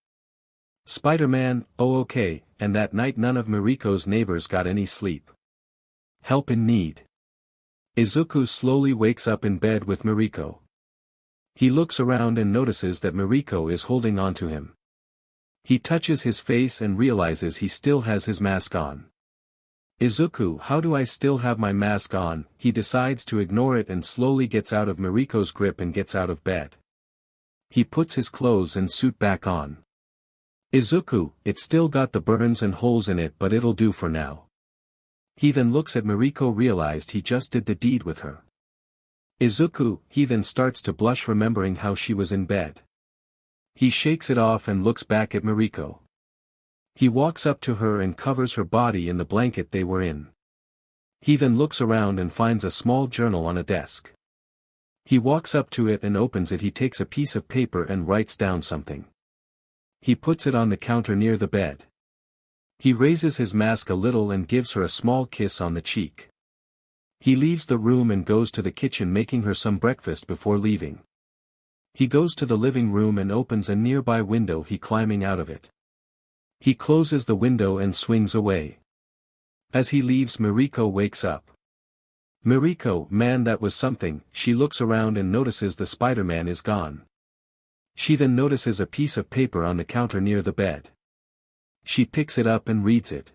Spider-Man, oh okay, and that night none of Mariko's neighbors got any sleep. Help in need. Izuku slowly wakes up in bed with Mariko. He looks around and notices that Mariko is holding on to him. He touches his face and realizes he still has his mask on. Izuku, how do I still have my mask on? He decides to ignore it and slowly gets out of Mariko's grip and gets out of bed. He puts his clothes and suit back on. Izuku, it's still got the burns and holes in it but it'll do for now. He then looks at Mariko, realized he just did the deed with her. Izuku, he then starts to blush remembering how she was in bed. He shakes it off and looks back at Mariko. He walks up to her and covers her body in the blanket they were in. He then looks around and finds a small journal on a desk. He walks up to it and opens it. He takes a piece of paper and writes down something. He puts it on the counter near the bed. He raises his mask a little and gives her a small kiss on the cheek. He leaves the room and goes to the kitchen, making her some breakfast before leaving. He goes to the living room and opens a nearby window. He climbing out of it. He closes the window and swings away. As he leaves, Mariko wakes up. Mariko, man, that was something. She looks around and notices the Spider-Man is gone. She then notices a piece of paper on the counter near the bed. She picks it up and reads it.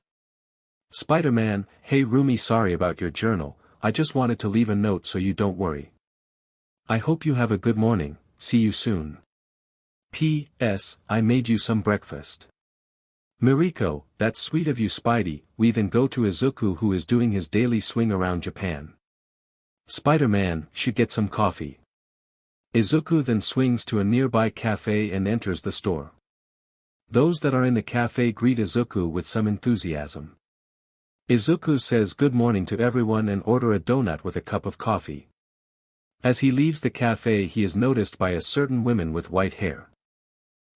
Spider-Man, hey Rumi, sorry about your journal, I just wanted to leave a note so you don't worry. I hope you have a good morning, see you soon. P.S. I made you some breakfast. Mariko, that's sweet of you Spidey. We then go to Izuku, who is doing his daily swing around Japan. Spider-Man, should get some coffee. Izuku then swings to a nearby cafe and enters the store. Those that are in the cafe greet Izuku with some enthusiasm. Izuku says good morning to everyone and order a donut with a cup of coffee. As he leaves the cafe, he is noticed by a certain woman with white hair.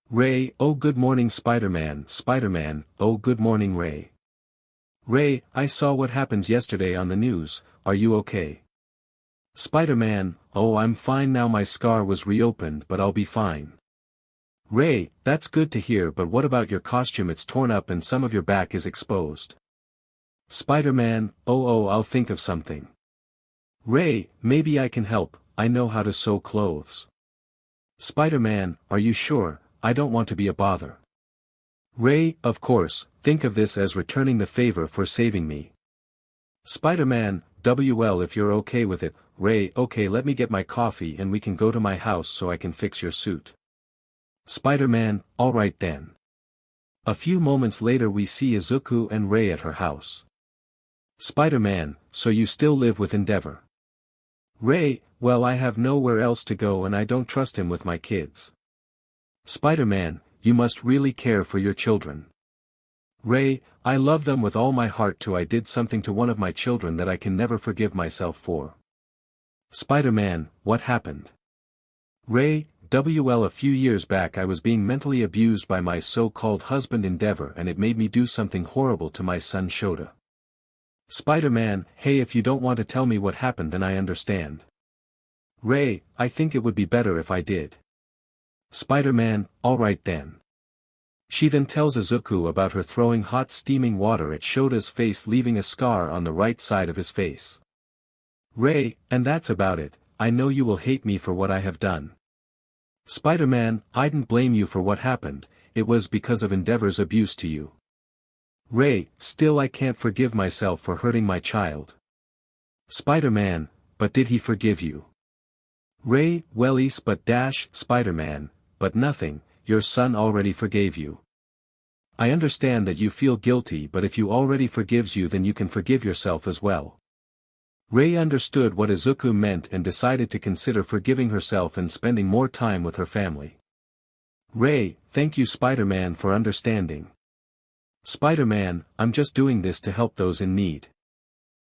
Ray, oh good morning Spider-Man. Spider-Man, oh good morning Ray. Ray, I saw what happens yesterday on the news, are you okay? Spider-Man, oh I'm fine now, my scar was reopened but I'll be fine. Ray, that's good to hear, but what about your costume? It's torn up and some of your back is exposed. Spider-Man, oh I'll think of something. Ray, maybe I can help, I know how to sew clothes. Spider-Man, are you sure? I don't want to be a bother. Ray, of course, think of this as returning the favor for saving me. Spider-Man, well if you're okay with it. Ray, okay, let me get my coffee and we can go to my house so I can fix your suit. Spider-Man, alright then. A few moments later we see Izuku and Ray at her house. Spider-Man, so you still live with Endeavor? Ray, well, I have nowhere else to go and I don't trust him with my kids. Spider-Man, you must really care for your children. Ray, I love them with all my heart till I did something to one of my children that I can never forgive myself for. Spider-Man, what happened? Ray, well, a few years back I was being mentally abused by my so-called husband Endeavor and it made me do something horrible to my son Shota. Spider-Man, hey, if you don't want to tell me what happened then I understand. Ray, I think it would be better if I did. Spider-Man, alright then. She then tells Izuku about her throwing hot steaming water at Shota's face, leaving a scar on the right side of his face. Ray, and that's about it. I know you will hate me for what I have done. Spider-Man, I didn't blame you for what happened, it was because of Endeavor's abuse to you. Ray, still I can't forgive myself for hurting my child. Spider-Man, but did he forgive you? Ray, well Spider-Man, but nothing, your son already forgave you. I understand that you feel guilty, but if you already forgives you then you can forgive yourself as well. Ray understood what Izuku meant and decided to consider forgiving herself and spending more time with her family. Ray, thank you Spider-Man for understanding. Spider-Man, I'm just doing this to help those in need.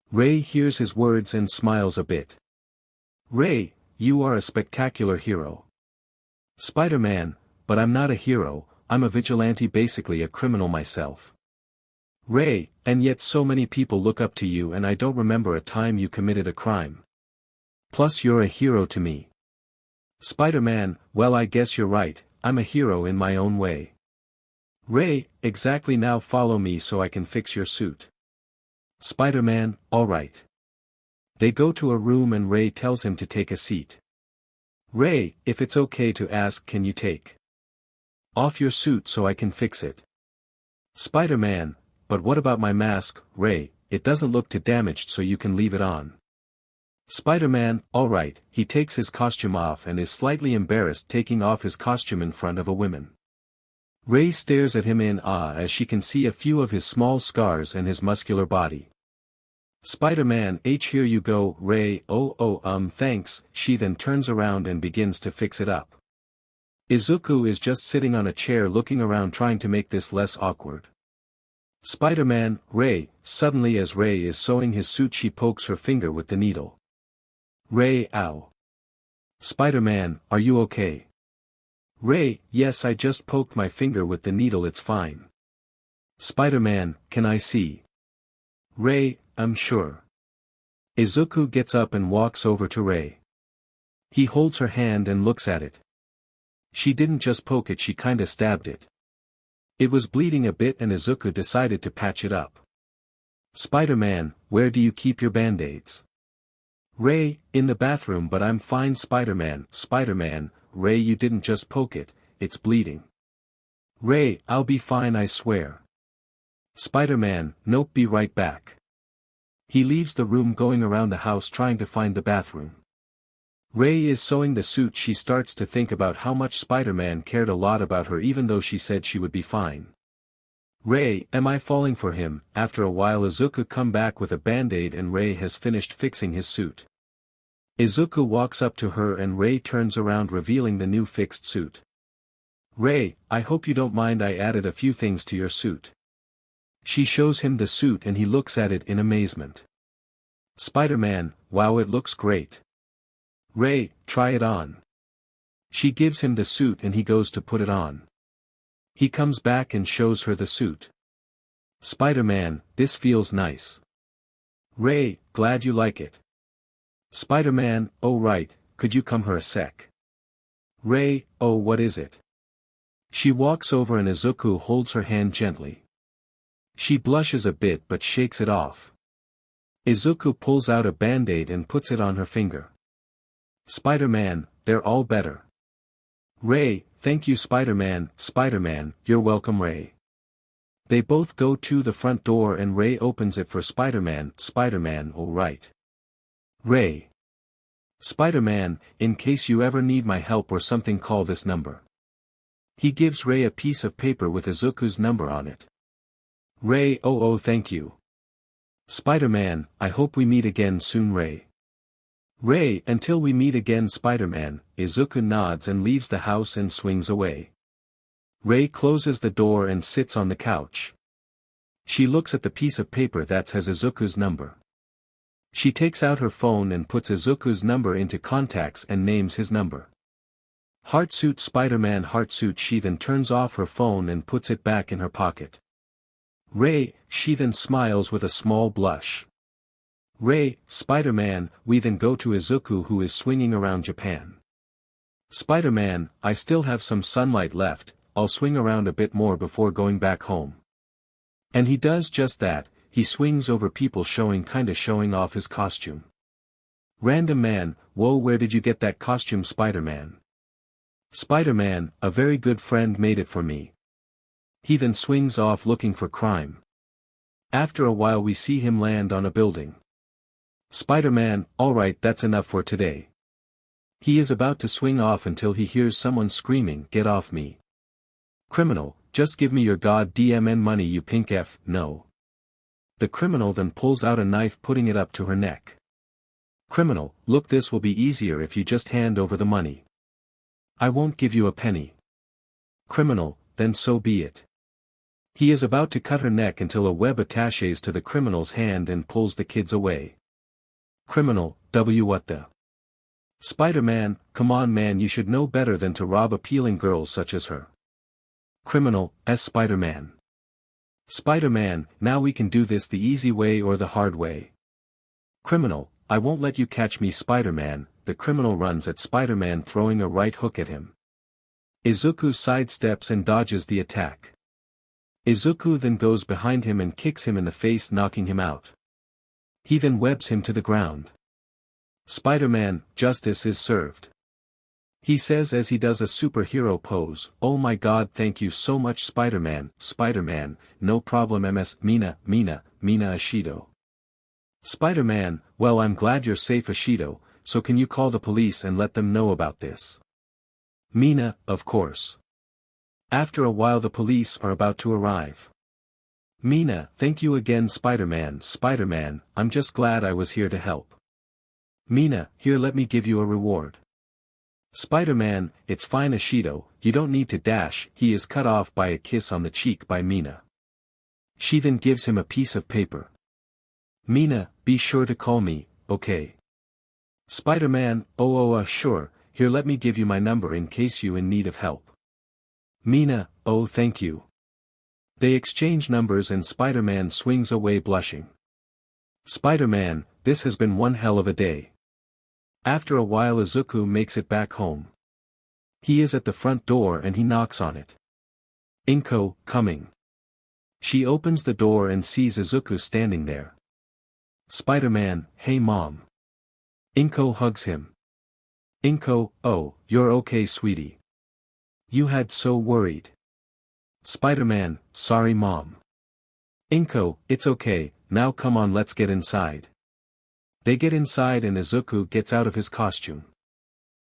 Ray hears his words and smiles a bit. Ray, you are a spectacular hero. Spider-Man, but I'm not a hero, I'm a vigilante, basically a criminal myself. Ray, and yet so many people look up to you and I don't remember a time you committed a crime. Plus you're a hero to me. Spider-Man, well I guess you're right, I'm a hero in my own way. Ray, exactly, now follow me so I can fix your suit. Spider-Man, alright. They go to a room and Ray tells him to take a seat. Ray, if it's okay to ask, can you take off your suit so I can fix it? Spider-Man, but what about my mask, Ray, it doesn't look too damaged so you can leave it on. Spider-Man, alright, he takes his costume off and is slightly embarrassed taking off his costume in front of a woman. Ray stares at him in awe as she can see a few of his small scars and his muscular body. Spider-Man, here you go, Ray, thanks, she then turns around and begins to fix it up. Izuku is just sitting on a chair looking around trying to make this less awkward. Spider-Man, Ray, suddenly as Ray is sewing his suit she pokes her finger with the needle. Ray, ow. Spider-Man, are you okay? Ray, yes, I just poked my finger with the needle, it's fine. Spider-Man, can I see? Ray, I'm sure. Izuku gets up and walks over to Ray. He holds her hand and looks at it. She didn't just poke it, she kinda stabbed it. It was bleeding a bit and Izuku decided to patch it up. Spider-Man, where do you keep your band-aids? Ray, in the bathroom, but I'm fine. Spider-Man, Ray, you didn't just poke it, it's bleeding. Ray, I'll be fine, I swear. Spider-Man, nope, be right back. He leaves the room going around the house trying to find the bathroom. Ray is sewing the suit. She starts to think about how much Spider-Man cared a lot about her even though she said she would be fine. Ray, am I falling for him? After a while Izuku come back with a band-aid and Ray has finished fixing his suit. Izuku walks up to her and Ray turns around revealing the new fixed suit. Ray, I hope you don't mind, I added a few things to your suit. She shows him the suit and he looks at it in amazement. Spider-Man, wow, it looks great. Ray, try it on. She gives him the suit and he goes to put it on. He comes back and shows her the suit. Spider-Man, this feels nice. Ray, glad you like it. Spider-Man, oh right, could you come here a sec? Ray, oh what is it? She walks over and Izuku holds her hand gently. She blushes a bit but shakes it off. Izuku pulls out a band-aid and puts it on her finger. Spider-Man, they're all better. Ray, thank you Spider-Man, you're welcome Ray. They both go to the front door and Ray opens it for Spider-Man, all right. Ray. Spider-Man, in case you ever need my help or something call this number. He gives Ray a piece of paper with Izuku's number on it. Ray, thank you. Spider-Man, I hope we meet again soon Ray. Ray, until we meet again Spider-Man. Izuku nods and leaves the house and swings away. Ray closes the door and sits on the couch. She looks at the piece of paper that has Izuku's number. She takes out her phone and puts Izuku's number into contacts and names his number. Heartsuit Spider-Man Heartsuit. She then turns off her phone and puts it back in her pocket. Ray, she then smiles with a small blush. Ray, Spider-Man. We then go to Izuku, who is swinging around Japan. Spider-Man, I still have some sunlight left, I'll swing around a bit more before going back home. And he does just that, he swings over people showing off his costume. Random man, whoa, where did you get that costume Spider-Man? Spider-Man, a very good friend made it for me. He then swings off looking for crime. After a while we see him land on a building. Spider-Man, alright, that's enough for today. He is about to swing off until he hears someone screaming, get off me. Criminal, just give me your goddamn money you pink F, no. The criminal then pulls out a knife, putting it up to her neck. Criminal, look, this will be easier if you just hand over the money. I won't give you a penny. Criminal, then so be it. He is about to cut her neck until a web attaches to the criminal's hand and pulls the kids away. Criminal, what the? Spider-Man, come on man, you should know better than to rob appealing girls such as her. Criminal, as Spider-Man. Spider-Man, now we can do this the easy way or the hard way. Criminal, I won't let you catch me Spider-Man. The criminal runs at Spider-Man, throwing a right hook at him. Izuku sidesteps and dodges the attack. Izuku then goes behind him and kicks him in the face, knocking him out. He then webs him to the ground. Spider-Man, justice is served. He says as he does a superhero pose, oh my god, thank you so much Spider-Man. Spider-Man, no problem ms. Mina Ashido. Spider-Man, well I'm glad you're safe Ashido, so can you call the police and let them know about this? Mina, of course. After a while the police are about to arrive. Mina, thank you again Spider-Man. Spider-Man, I'm just glad I was here to help. Mina, here let me give you a reward. Spider-Man, it's fine Ashido, you don't need to dash. He is cut off by a kiss on the cheek by Mina. She then gives him a piece of paper. Mina, be sure to call me, okay? Spider-Man, sure, here let me give you my number in case you in need of help. Mina, oh thank you. They exchange numbers and Spider-Man swings away blushing. Spider-Man, this has been one hell of a day. After a while Izuku makes it back home. He is at the front door and he knocks on it. Inko, coming. She opens the door and sees Izuku standing there. Spider-Man, hey mom. Inko hugs him. Inko, oh, you're okay sweetie. You had so worried. Spider-Man, sorry mom. Inko, it's okay, now come on let's get inside. They get inside and Izuku gets out of his costume.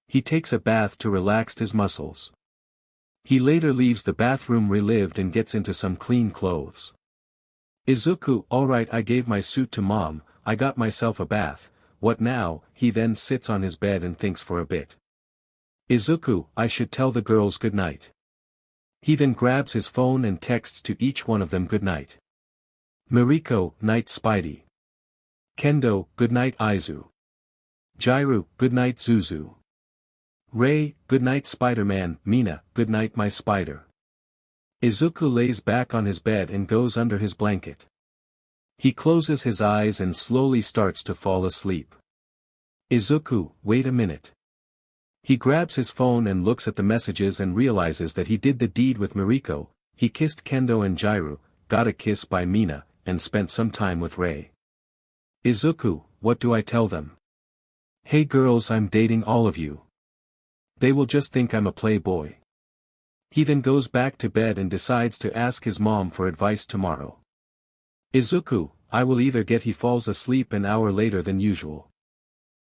He takes a bath to relax his muscles. He later leaves the bathroom relieved and gets into some clean clothes. Izuku, alright I gave my suit to mom, I got myself a bath, what now? He then sits on his bed and thinks for a bit. Izuku, I should tell the girls good night. He then grabs his phone and texts to each one of them good night. Mariko, night Spidey. Kendo, good night Aizu. Jairu, good night Zuzu. Ray, good night Spider-Man. Mina, good night my spider. Izuku lays back on his bed and goes under his blanket. He closes his eyes and slowly starts to fall asleep. Izuku, wait a minute. He grabs his phone and looks at the messages and realizes that he did the deed with Mariko. He kissed Kendo and Jairu, got a kiss by Mina, and spent some time with Ray. Izuku, what do I tell them? Hey girls, I'm dating all of you. They will just think I'm a playboy. He then goes back to bed and decides to ask his mom for advice tomorrow. Izuku, I will either get. He falls asleep an hour later than usual.